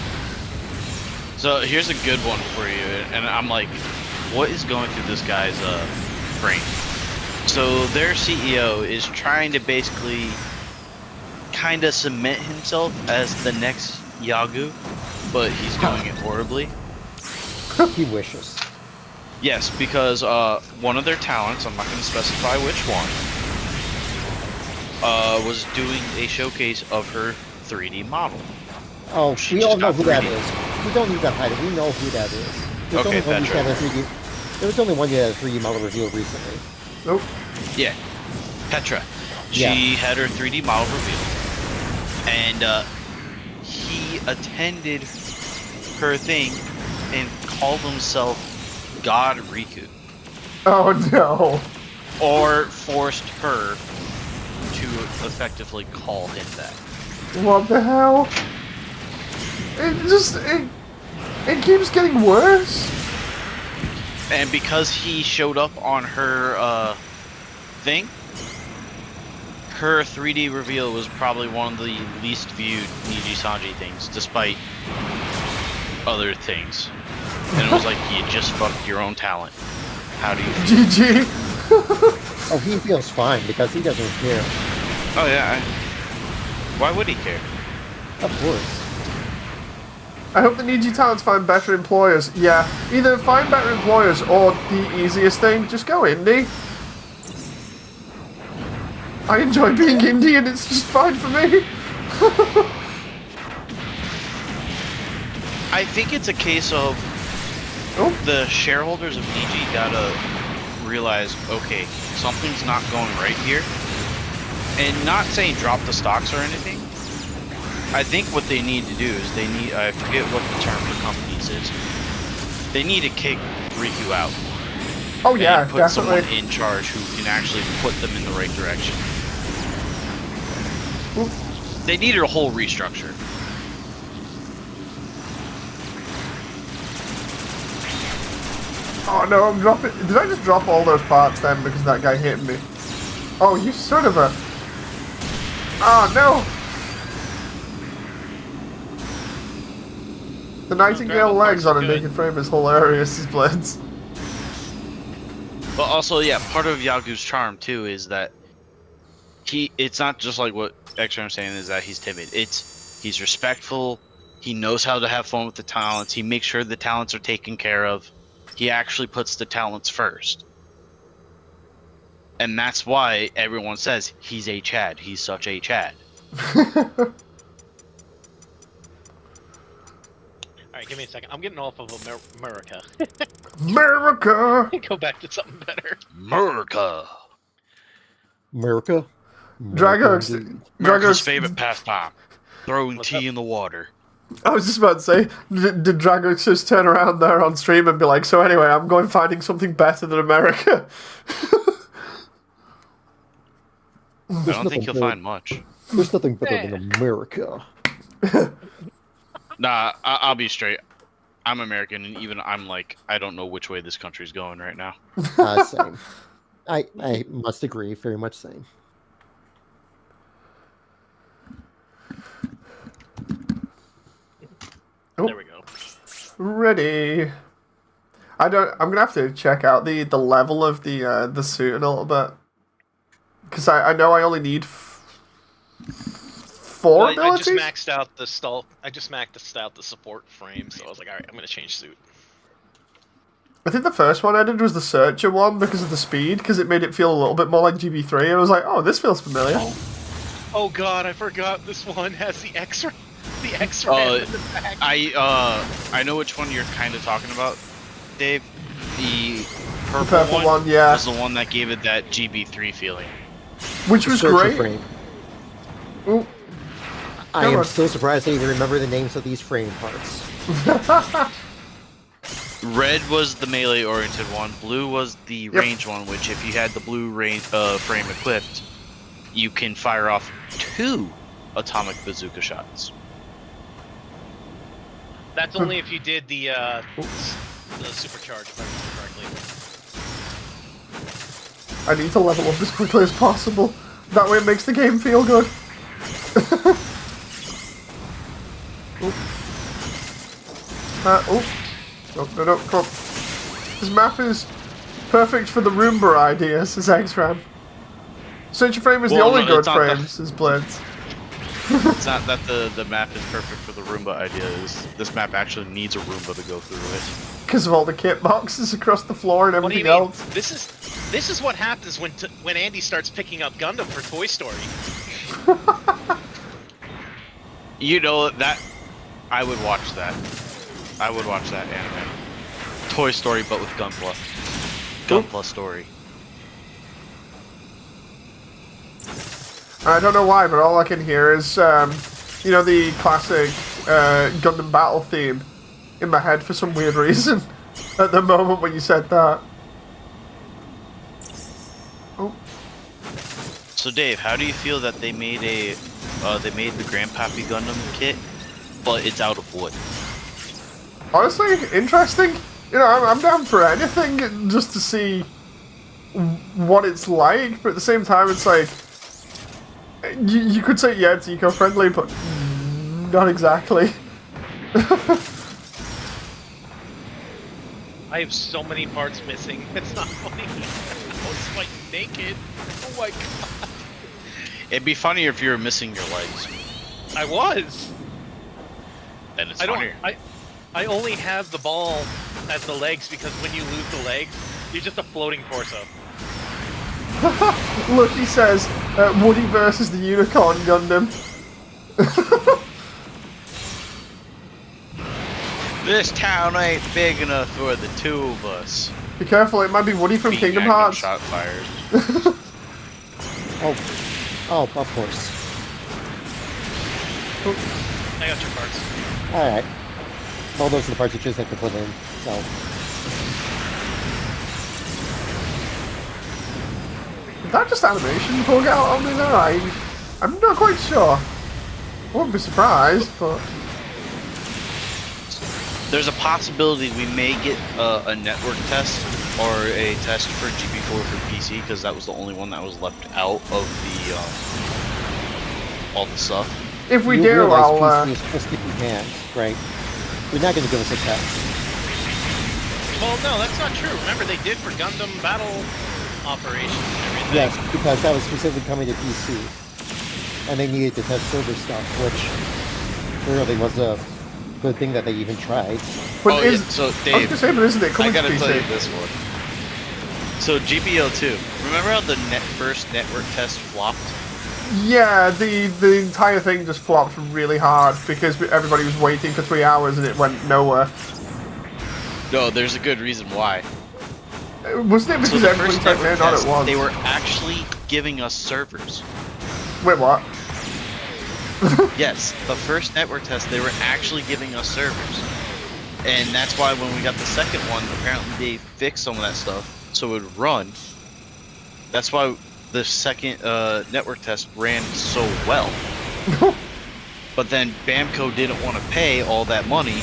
So here's a good one for you, and I'm like, what is going through this guy's brain? So their CEO is trying to basically kind of cement himself as the next Yagu, but he's doing it horribly. He wishes. Yes, because one of their talents, I'm not going to specify which one, was doing a showcase of her 3D model. Oh, She we just all know got who that 3D. is. We don't need to hide it. We know who that is. There's Okay, only one who's Petra. had a 3D. There was only one who had a 3D model revealed recently. Nope. Yeah, Petra. She Yeah. had her 3D model revealed, and he attended her thing and called himself God Riku, Oh no. or forced her to effectively call him that. What the hell? It keeps getting worse. And because he showed up on her thing, her 3D reveal was probably one of the least viewed Niji Sanji things, despite other things. And it was like, you just fucked your own talent. How do you feel? GG. Oh, he feels fine because he doesn't care. Oh yeah. Why would he care? Of course. I hope the Niji talents find better employers. Yeah, either find better employers or the easiest thing, just go indie. I enjoy being indie and it's just fine for me. I think it's a case of the shareholders of Niji gotta realize, okay, something's not going right here. And not saying drop the stocks or anything. I think what they need to do is they need, I forget what the term for companies is, they need to kick Riku out. Oh yeah, and put definitely. someone in charge who can actually put them in the right direction. Oop. They needed a whole restructure. Oh no, I'm dropping. Did I just drop all those parts then because that guy hit me? Oh, you sort of a. Oh no! The nightingale grab the legs parts on a are good. naked frame is hilarious, his blades. But also, yeah, part of Yagu's charm too is that it's not just like what extra I'm saying is that he's timid. He's respectful. He knows how to have fun with the talents. He makes sure the talents are taken care of. He actually puts the talents first. And that's why everyone says he's a Chad. He's such a Chad. All right, give me a second. I'm getting off of America. America! Go back to something better. America. America? Dragox, America's Dragox, favorite pastime. Throwing What's tea up? in the water. I was just about to say, did Dragox just turn around there on stream and be like, so anyway, I'm going finding something better than America? I don't think you'll find much. There's nothing better than America. Nah, I'll be straight. I'm American, and even I'm like, I don't know which way this country's going right now. Same. I must agree, very much same. Oh. There we go. Ready. I'm gonna have to check out the level of the suit in a little bit. Because I know I only need 4 Well, I abilities? just maxed out the support frame, so I was like, all right, I'm gonna change suit. I think the first one I did was the Searcher one because of the speed, because it made it feel a little bit more like GB3. I was like, oh, this feels familiar. Oh god, I forgot this one has the X-ray. The X-ray in the back. I know which one you're kind of talking about, Dave. The Purple one, yeah. was the one that gave it that GB3 feeling. Which was Searcher great. frame. Ooh. I Come am on. so surprised I even remember the names of these frame parts. Red was the melee-oriented one. Blue was the range one, which if you had the blue frame equipped, you can fire off 2 atomic bazooka shots. That's only if you did the supercharge, if I remember correctly. I need to level up as quickly as possible. That way it makes the game feel good. No, come on. This map is perfect for the Roomba idea, says X-Ram. Searcher frame is the Well, only no, good it's not frame, that- says Blitz. It's not that the map is perfect for the Roomba idea. This map actually needs a Roomba to go through it. Because of all the kit boxes across the floor and What do you everything mean? else. This is what happens when Andy starts picking up Gundam for Toy Story. You know that I would watch that. I would watch that anime. Toy Story, but with Gunpla. Gunpla story. I don't know why, but all I can hear is, you know, the classic Gundam battle theme in my head for some weird reason at the moment when you said that. Oh, So Dave, how do you feel that they made the Grandpappy Gundam kit, but it's out of wood? honestly, interesting. You know, I'm down for anything just to see what it's like, but at the same time, it's like, you could say, yeah, it's eco-friendly, but not exactly. I have so many parts missing. It's not funny. I was like naked. Oh my god. It'd be funnier if you were missing your legs. I was. Then it's I don't. funnier. I only have the ball as the legs because when you lose the legs, you're just a floating torso. Look, he says, Woody versus the Unicorn Gundam. This town ain't big enough for the 2 of us. Be careful, it might be Woody from Being Kingdom Magnum Hearts. Shot fired. Oh, of course. I got your parts. Alright. Well, those are the parts you just have to put in, so... Did that just animation bug out on me there? I'm not quite sure. I wouldn't be surprised, but... There's a possibility we may get a network test or a test for GB4 for PC, because that was the only one that was left out of the all the stuff. If we You do, realize I'll... PC is supposed to keep your hands, right? You're not going to give us a test. Well, no, that's not true. Remember, they did for Gundam Battle Operations and everything. Yes, because that was specifically coming to PC. and they needed to test server stuff, which clearly was a good thing that they even tried. But Oh, is, yeah. So, I was Dave, gonna say, but isn't it I coming to gotta tell you PC? this one. So, GBO2, remember how the first network test flopped? Yeah, the entire thing just flopped really hard because everybody was waiting for 3 hours and it went nowhere. No, there's a good reason why. Wasn't it So because the everybody first tried to network turn on test, at once? they were actually giving us servers. Wait, what? Yes, the first network test, they were actually giving us servers. And that's why when we got the second one, apparently they fixed some of that stuff so it would run. That's why the second network test ran so well. But then Bamco didn't want to pay all that money,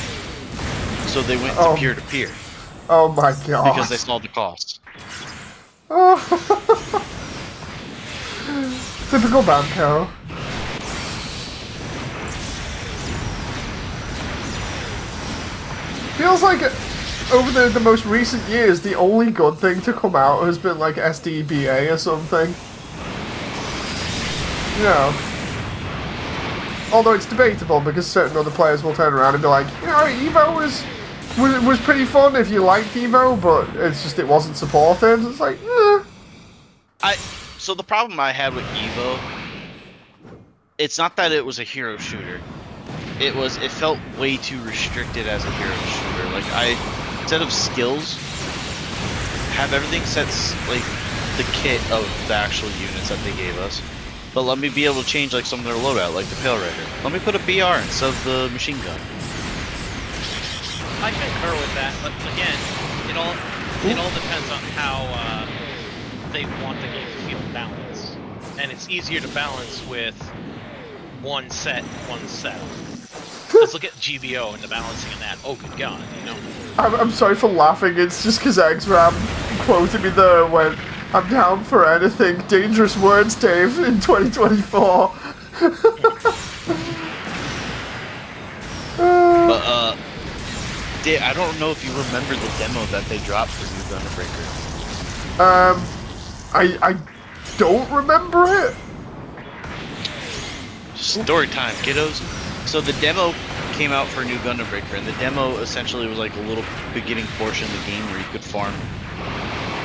so they went to peer-to-peer Oh my god. because they saw the cost. Oh. Typical Bamco. Feels like over the most recent years, the only good thing to come out has been like SDBA or something. You know. Although it's debatable because certain other players will turn around and be like, you know, Evo was pretty fun if you liked Evo, but it's just it wasn't supported. It's like, So the problem I had with Evo, it's not that it was a hero shooter. It felt way too restricted as a hero shooter. Like instead of skills, have everything set like the kit of the actual units that they gave us. But let me be able to change like some of their loadout, like the Pale Rider. Let me put a BR instead of the machine gun. I concur with that, but again, it all depends on how they want the game to feel balanced, and it's easier to balance with one set. Let's look at GBO and the balancing in that. Oh, good God, you know. I'm sorry for laughing. It's just because X-Ram quoted me there when I'm down for anything. Dangerous words, Dave, in 2024. But Dave, I don't know if you remember the demo that they dropped for New Gundam Breaker. I don't remember it. Story time, kiddos. So the demo came out for New Gundam Breaker, and the demo essentially was like a little beginning portion of the game where you could farm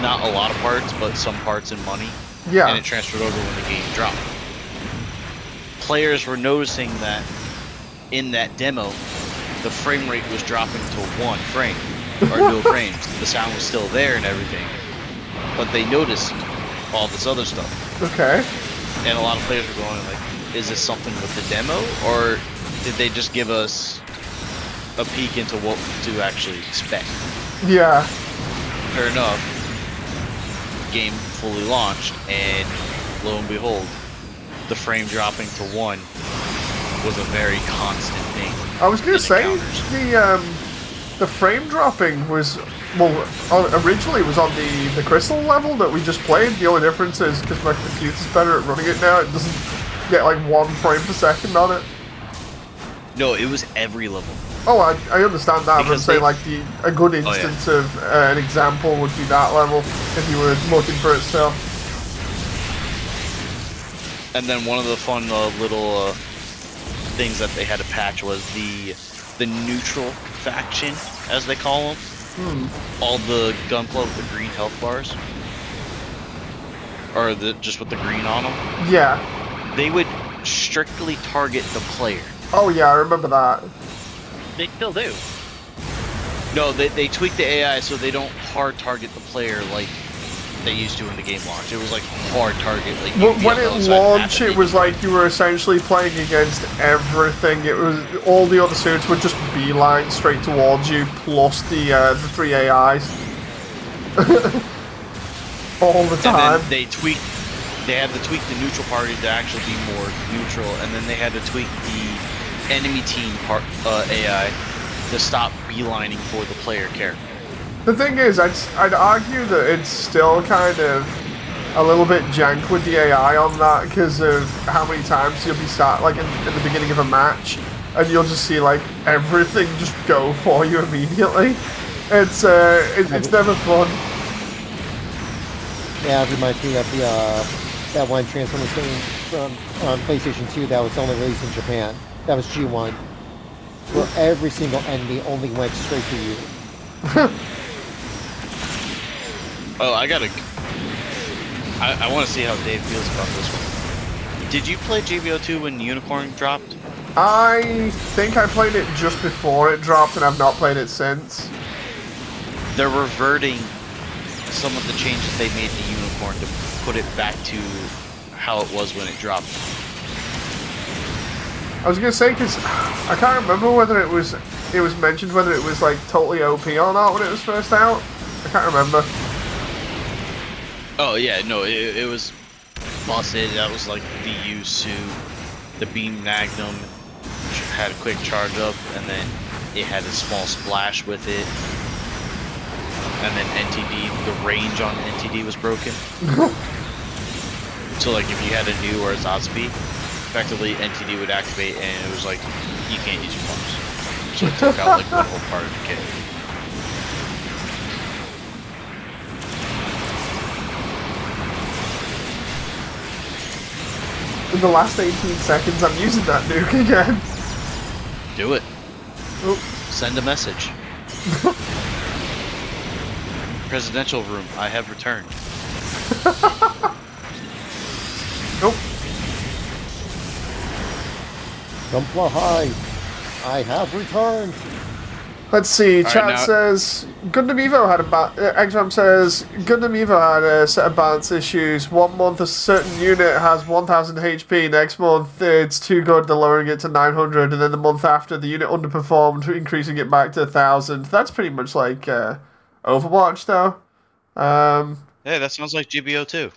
not a lot of parts, but some parts and money. Yeah. And it transferred over when the game dropped. Players were noticing that in that demo, the frame rate was dropping to 1 frame, or no frames. The sound was still there and everything, but they noticed all this other stuff. Okay. And a lot of players were going like, is this something with the demo, or did they just give us a peek into what to actually expect? Yeah. Fair enough, game fully launched, and lo and behold, the frame dropping to 1 was a very constant thing. I was gonna say encounters. the frame dropping was originally it was on the crystal level that we just played. The only difference is because my computer's better at running it now, it doesn't get like 1 frame per second on it. No, it was every level. Oh, I understand that, but I'm Because saying they- like a good instance of an example would be that level if you were looking for it still. And then one of the fun little things that they had to patch was the neutral faction, as they call them. All the Gunpla with the green health bars, or just with the green on them. Yeah. They would strictly target the player. Oh yeah, I remember that. They still do. No, they tweaked the AI so they don't hard target the player like they used to in the game launch. It was like hard target. Like When it launched, it was like you were essentially playing against everything. It was all the other suits would just beeline straight towards you, plus the 3 AIs all the time. And then they tweaked. They had to tweak the neutral party to actually be more neutral, and then they had to tweak the enemy team AI to stop beelining for the player character. The thing is, I'd argue that it's still kind of a little bit jank with the AI on that because of how many times you'll be sat like in the beginning of a match and you'll just see like everything just go for you immediately. It's never fun. Yeah, it reminds me of the that one Transformers game from on PlayStation 2 that was only released in Japan. That was G1, where every single enemy only went straight to you. Oh, I want to see how Dave feels about this one. Did you play JBO2 when Unicorn dropped? I think I played it just before it dropped, and I've not played it since. They're reverting some of the changes they made to Unicorn to put it back to how it was when it dropped. I was gonna say, because I can't remember whether it was mentioned whether it was like totally OP or not when it was first out. I can't remember. Oh yeah, no, it was busted. That was like the U suit, the beam magnum had a quick charge up, and then it had a small splash with it. And then NTD, the range on NTD was broken. So like if you had a new or a Zotspeed, effectively NTD would activate and it was like, you can't use your bombs. So it took out like one whole part of the kit. In the last 18 seconds, I'm using that nuke again. Do it. Oop. Send a message. Presidential room, I have returned. Nope. Jump high. I have returned. Let's see. All Chat right, now- says Gundam Evo had Exram says Gundam Evo had a set of balance issues. 1 month a certain unit has 1000 HP. Next month it's too good, they're lowering it to 900, and then the month after the unit underperformed, increasing it back to 1000. That's pretty much like Overwatch, though. Hey, that sounds like GBO2.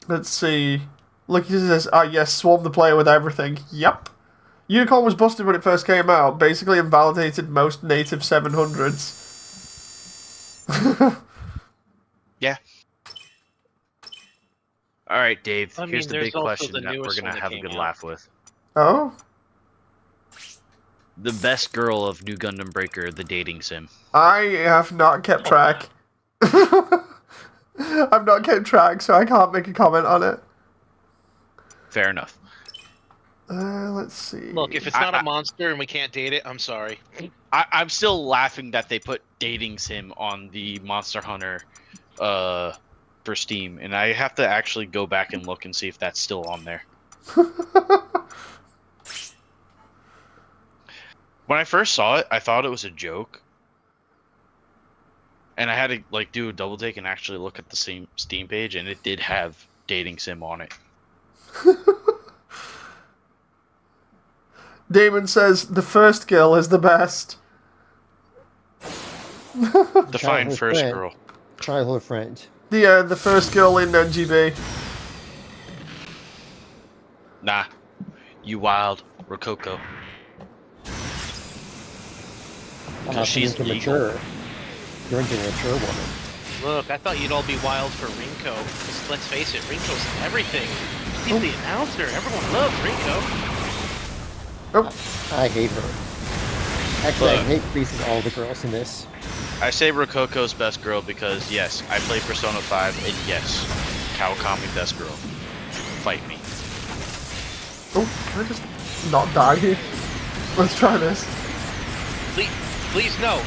Let's see. Look, he says, yes, swarm the player with everything. Yep. Unicorn was busted when it first came out, basically invalidated most native 700s. Yeah. All right, Dave. I mean, Here's the there's big also question the that we're newest gonna one that have a came good out. laugh with. Oh? The best girl of New Gundam Breaker, the dating sim. I have not kept track. I've not kept track, so I can't make a comment on it. Fair enough. Let's see. Look, if it's not a monster and we can't date it, I'm sorry. I'm still laughing that they put dating sim on the Monster Hunter for Steam, and I have to actually go back and look and see if that's still on there. When I first saw it, I thought it was a joke. And I had to like do a double take and actually look at the same Steam page, and it did have dating sim on it. Damon says the first girl is the best. Define Childhood first friend. girl. Childhood friend. The first girl in NGB. Nah. You wild Rococo. She's into legal. mature. You're into a mature woman. Look, I thought you'd all be wild for Rinko. 'Cause let's face it, Rinko's everything. He's the announcer. Everyone loves Rinko. I hate her. Actually, I Look. hate basically all the girls in this. I say Rococo's best girl because, yes, I play Persona 5, and yes, Kawakami best girl. Fight me. Oh, can I just not die here? Let's try this. Please no,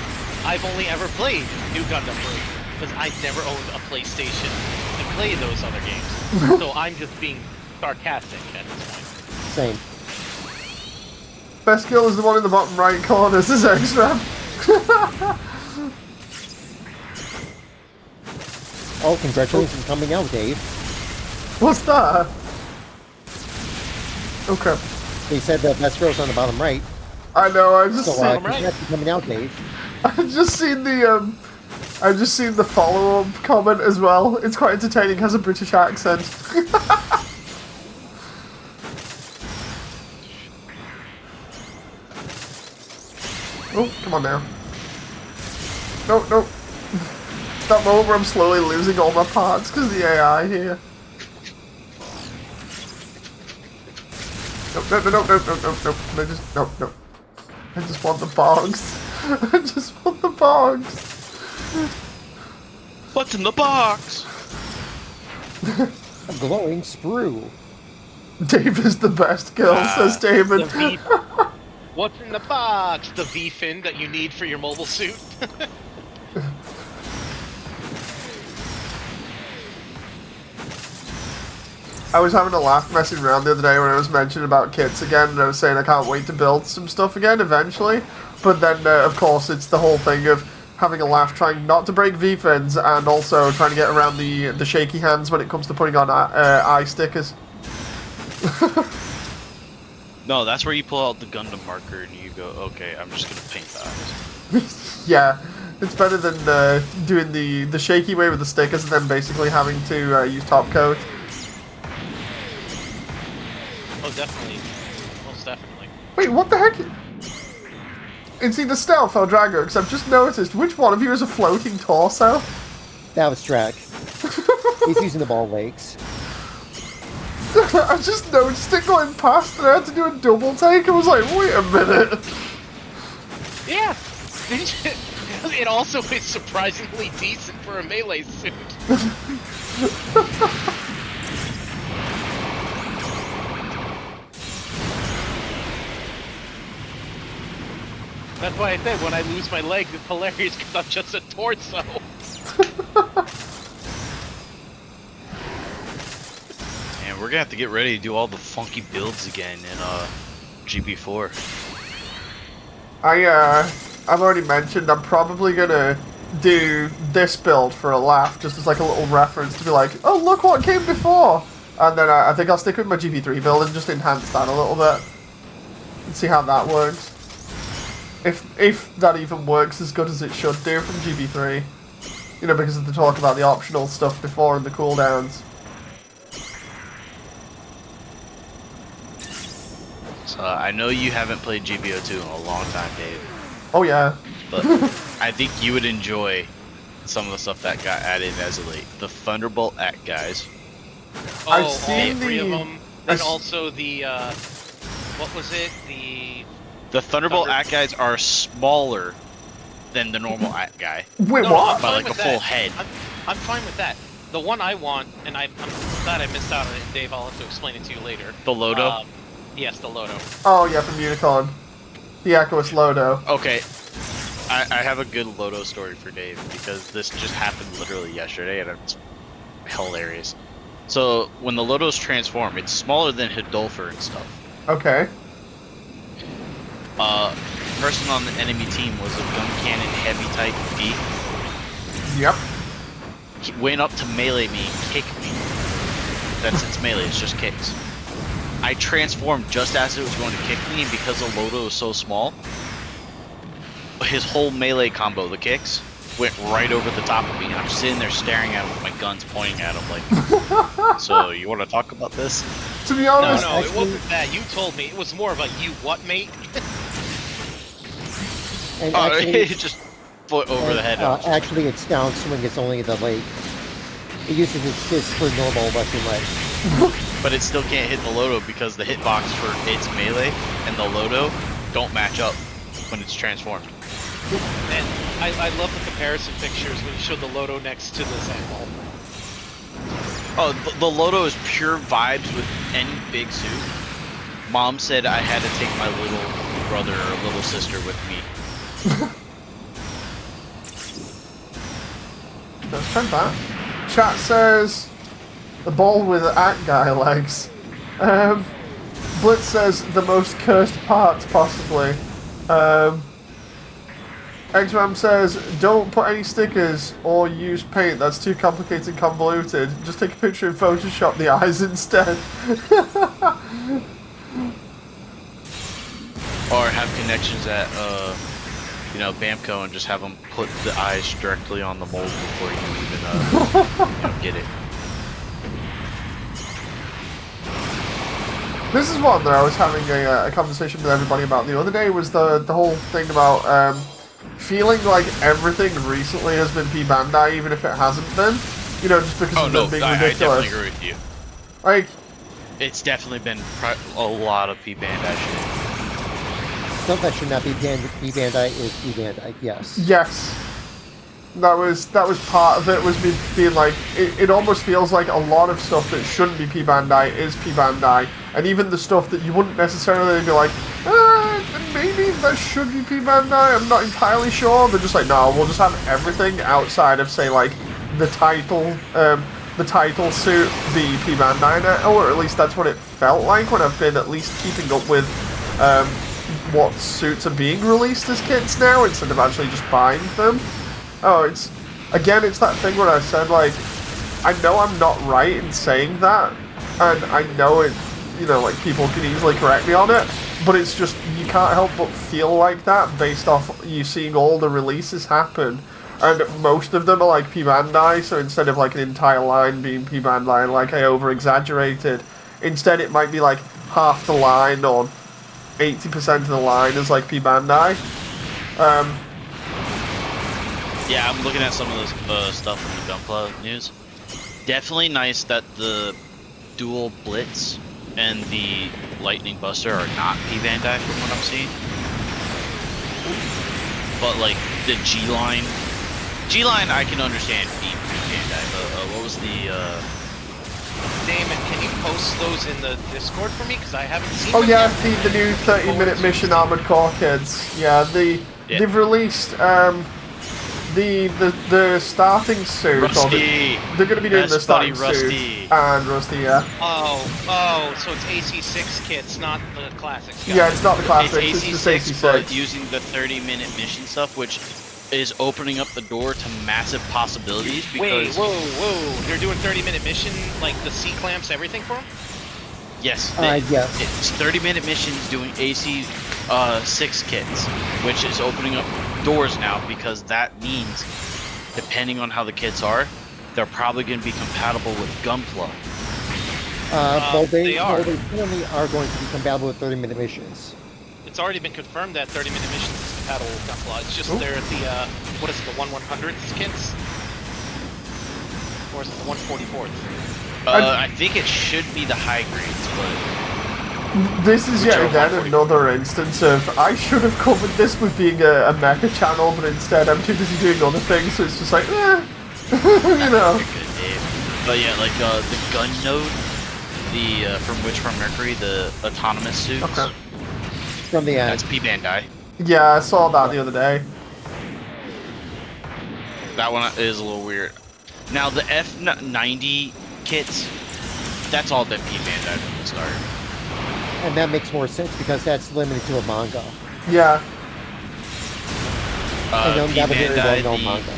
I've only ever played New Gundam Breaker because I never owned a PlayStation to play those other games. So I'm just being sarcastic at this point. Same. Best girl is the one in the bottom right corner. This is extra. Oh, congratulations on coming out, Dave. What's that? Okay. They said the best girl's on the bottom right. I know. I just So, seen. congrats on coming out, Dave. I just seen the I just seen the follow-up comment as well. It's quite entertaining. Has a British accent. Oh, come on now. No, no. That moment where I'm slowly losing all my parts because of the AI here. No, no, no, no, no, no, no, no. I just, no, no. I just want the box. I just want the box. What's in the box? A glowing sprue. Dave is the best girl, says David. The V. What's in the box? The V-fin that you need for your mobile suit. I was having a laugh messing around the other day when I was mentioning about kits again, and I was saying I can't wait to build some stuff again eventually. But then, of course, it's the whole thing of having a laugh, trying not to break V-fins, and also trying to get around the shaky hands when it comes to putting on eye stickers. No, that's where you pull out the Gundam marker and you go, okay, I'm just gonna paint the eyes. Yeah, it's better than doing the shaky way with the stickers and then basically having to use top coat. Oh, definitely. Most definitely. Wait, what the heck? It's either Stealth or Drago, because I've just noticed which one of you is a floating torso? That was Drag. He's using the ball legs. I just noticed it going past and I had to do a double take. I was like, wait a minute. Yeah! It also is surprisingly decent for a melee suit. That's why I said when I lose my legs, it's hilarious because I'm just a torso. And we're gonna have to get ready to do all the funky builds again in GB4. I've already mentioned I'm probably gonna do this build for a laugh, just as like a little reference to be like, oh look what came before, and then I think I'll stick with my GB3 build and just enhance that a little bit and see how that works. If that even works as good as it should do from GB3, you know, because of the talk about the optional stuff before and the cooldowns. So I know you haven't played GBO2 in a long time, Dave. Oh yeah. But I think you would enjoy some of the stuff that got added as of late. The Thunderbolt Act guys. Oh, I've all seen three of the- them. And also the, what was it? The Thunderbolt Act guys are smaller than the normal Act guy. Wait, No, what? I'm By fine like with a full that. head. I'm fine with that. The one I want, and I'm glad I missed out on it, Dave, I'll have to explain it to you later. The Lodo? Yes, the Lodo. Oh yeah, from Unicorn. The Echoist Lodo. Okay. I have a good Lodo story for Dave because this just happened literally yesterday and it's hilarious. So when the Lodos transform, it's smaller than Hidolfer and stuff. Okay. Person on the enemy team was a gun cannon heavy type D. Yep. He went up to melee me and kick me. That's its melee, it's just kicks. I transformed just as it was going to kick me, and because the Lodo is so small, his whole melee combo, the kicks, went right over the top of me, and I'm sitting there staring at him with my guns pointing at him like, so you want to talk about this? To be No, honest, no, it wasn't that. You told me. It was more of a you what, mate? And Oh, actually, it just foot over the head. actually, its downswing is only the leg. It uses its fist for normal rushing leg. But it still can't hit the Lodo because the hitbox for its melee and the Lodo don't match up when it's transformed. And I love the comparison pictures when you showed the Lodo next to the Sandball. Oh, the Lodo is pure vibes with any big suit. Mom said I had to take my little brother or little sister with me. let's try that. Chat says the ball with Act Guy legs. Blitz says the most cursed parts possibly. X-Ram says don't put any stickers or use paint, that's too complicated and convoluted. Just take a picture and Photoshop the eyes instead. Or have connections at, you know, Bamco and just have them put the eyes directly on the mold before you even, you know, get it. This is one that I was having a conversation with everybody about the other day, was the whole thing about feeling like everything recently has been P-Bandai, even if it hasn't been. You know, just because Oh of no, them being I ridiculous. definitely agree with you. Like, It's definitely been a lot of P-Bandai shit. Stuff that should not be Bandai is Bandai, yes. yes. That was part of it, was me being like, it almost feels like a lot of stuff that shouldn't be P Bandai is P Bandai, and even the stuff that you wouldn't necessarily be like, maybe that should be P Bandai, I'm not entirely sure. They're just like, no, we'll just have everything outside of, say, like, the title suit be P Bandai now, or at least that's what it felt like when I've been at least keeping up with what suits are being released as kits now, instead of actually just buying them. Oh, it's that thing where I said, like, I know I'm not right in saying that, and I know it, you know, like, people can easily correct me on it, but it's just, you can't help but feel like that based off you seeing all the releases happen, and most of them are, like, P Bandai, so instead of, like, an entire line being P Bandai, like I over-exaggerated, instead it might be, like, half the line, or 80% of the line is, like, P Bandai. Yeah, I'm looking at some of this stuff from the Gunpla news. Definitely nice that the dual Blitz and the Lightning Buster are not P Bandai from what I'm seeing. But like the G-Line I can understand being P Bandai, but what was the Damon, can you post those in the Discord for me? Because I haven't seen Oh them yeah, yet. the new 30-minute mission Armored Core kids. Yeah, they've released the starting suit. Rusty. They're going to be doing the Best buddy starting Rusty. suit and Rusty. Yeah. Oh, so it's AC6 kits, not the classics. Yeah, it's not the classics. It's It's AC6, just but AC6. using the 30-minute mission stuff, which is opening up the door to massive possibilities. Because Whoa! They're doing 30-minute mission, like the C-clamps, everything for them? yes, yes. it's 30-minute missions doing AC6 kits, which is opening up doors now because that means, depending on how the kits are, they're probably going to be compatible with Gunpla. They are. They currently are going to be compatible with 30-minute missions. It's already been confirmed that 30-minute missions is compatible with Gunpla. It's just they're at the, what is it, the 1/100th kits? Or is it the 1/44th? I think it should be the high grades, but This is yet Whichever again 144. another instance of I should have covered this with being a mecha channel, but instead I'm too busy doing other things, so it's just like, you know. good, Dave. But yeah, like the gun node, the from Mercury, the autonomous suits. Okay. From the That's P Bandai. Yeah, I saw that the other day. That one is a little weird. Now the F90 kits, that's all been P Bandai from the start. and that makes more sense because that's limited to a manga. Yeah. And P that a very Bandai, well-known manga.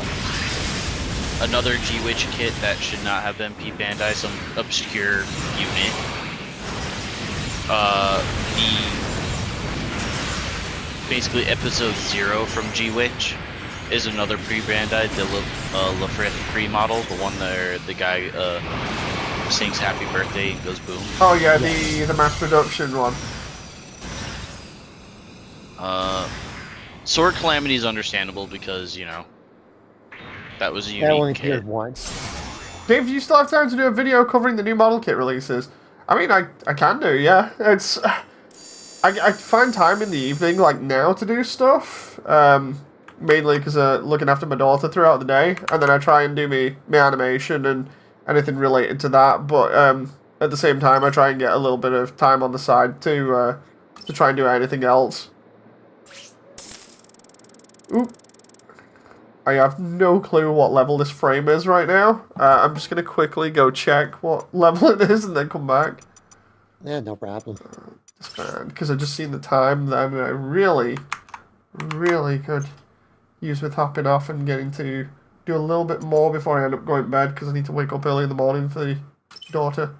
another G-Witch kit that should not have been P Bandai, some obscure unit. Basically episode 0 from G-Witch is another pre-Bandai, the Lafrit pre-model, the one where the guy sings Happy Birthday and goes boom. Oh yeah, Yes. the mass production one. Sword Calamity is understandable because, you know, that was a That only unique appeared kit. once. Dave, do you still have time to do a video covering the new model kit releases? I mean, I can do, yeah. It's I find time in the evening, like now, to do stuff. Mainly because looking after my daughter throughout the day, and then I try and do me animation and anything related to that. But at the same time, I try and get a little bit of time on the side to try and do anything else. Oop. I have no clue what level this frame is right now. I'm just going to quickly go check what level it is and then come back. Yeah, no problem. It's fine, because I've just seen the time that I really, really could use with hopping off and getting to do a little bit more before I end up going to bed, because I need to wake up early in the morning for the daughter.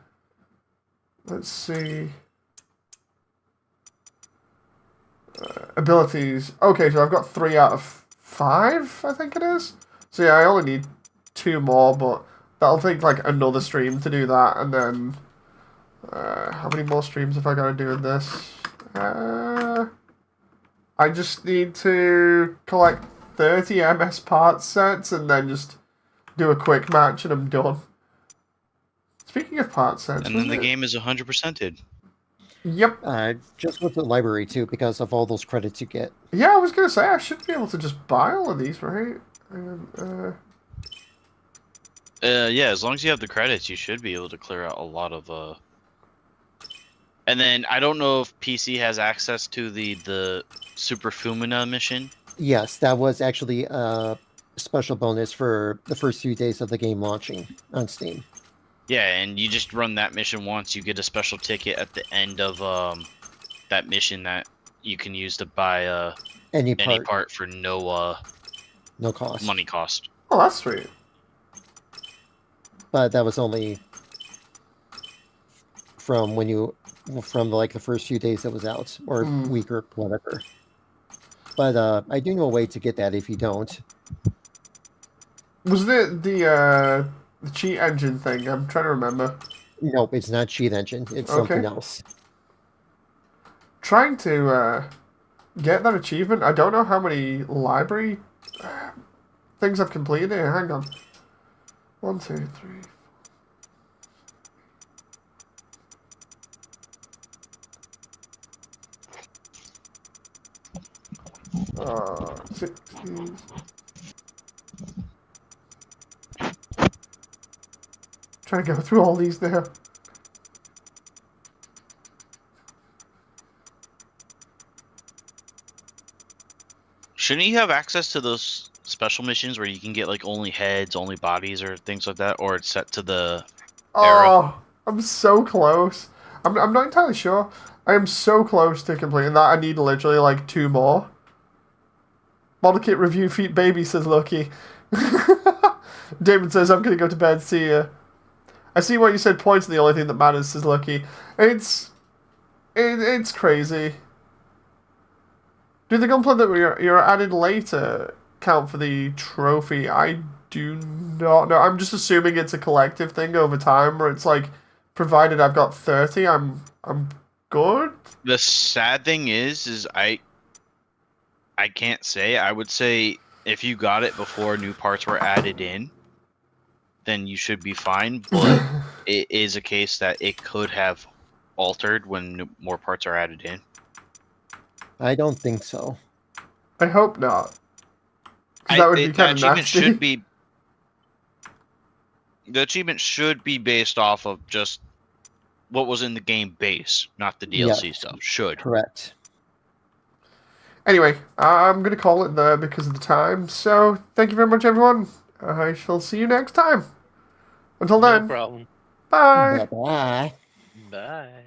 Let's see. Abilities. Okay, so I've got 3 out of 5, I think it is. So yeah, I only need 2 more, but that'll take like another stream to do that, and then how many more streams have I got to do in this? I just need to collect 30 MS parts sets and then just do a quick match and I'm done. Speaking of parts sets, And then the game is 100%ed. Yep. Just go to the library too because of all those credits you get. Yeah, I was gonna say I should be able to just buy all of these, right? And, Yeah, as long as you have the credits, you should be able to clear out a lot of. And then I don't know if PC has access to the Super Fumina mission. Yes, that was actually a special bonus for the first few days of the game launching on Steam. Yeah, and you just run that mission once. You get a special ticket at the end of that mission that you can use to buy Any any part, part for no no cost. money cost. oh, that's sweet. But that was only from like the first few days it was out, or week or whatever. But I do know a way to get that if you don't. Wasn't it the cheat engine thing? I'm trying to remember. Nope, it's not Cheat Engine. It's something else. Trying to get that achievement. I don't know how many library things I've completed here. Hang on. 1, 2, 3. 60. Trying to go through all these now. Shouldn't you have access to those special missions where you can get like only heads, only bodies, or things like that, or it's set to the era? Oh, I'm so close. I'm not entirely sure. I am so close to completing that. I need literally like 2 more. Model kit review feet baby, says Lucky. Damon says, I'm going to go to bed. See ya. I see what you said. Points are the only thing that matters, says Lucky. It's crazy. Do the gunplay that you're added later count for the trophy? I do not know. I'm just assuming it's a collective thing over time, where it's like, provided I've got 30, I'm good. The sad thing is I can't say. I would say if you got it before new parts were added in, then you should be fine. But it is a case that it could have altered when more parts are added in. I don't think so. I hope not. 'Cause that would be kind of nasty. The achievement should be based off of just what was in the game base, not the DLC stuff. Should. Correct. Anyway, I'm going to call it there because of the time. So, thank you very much, everyone. I shall see you next time. Until then. No problem. Bye. Bye-bye. Bye.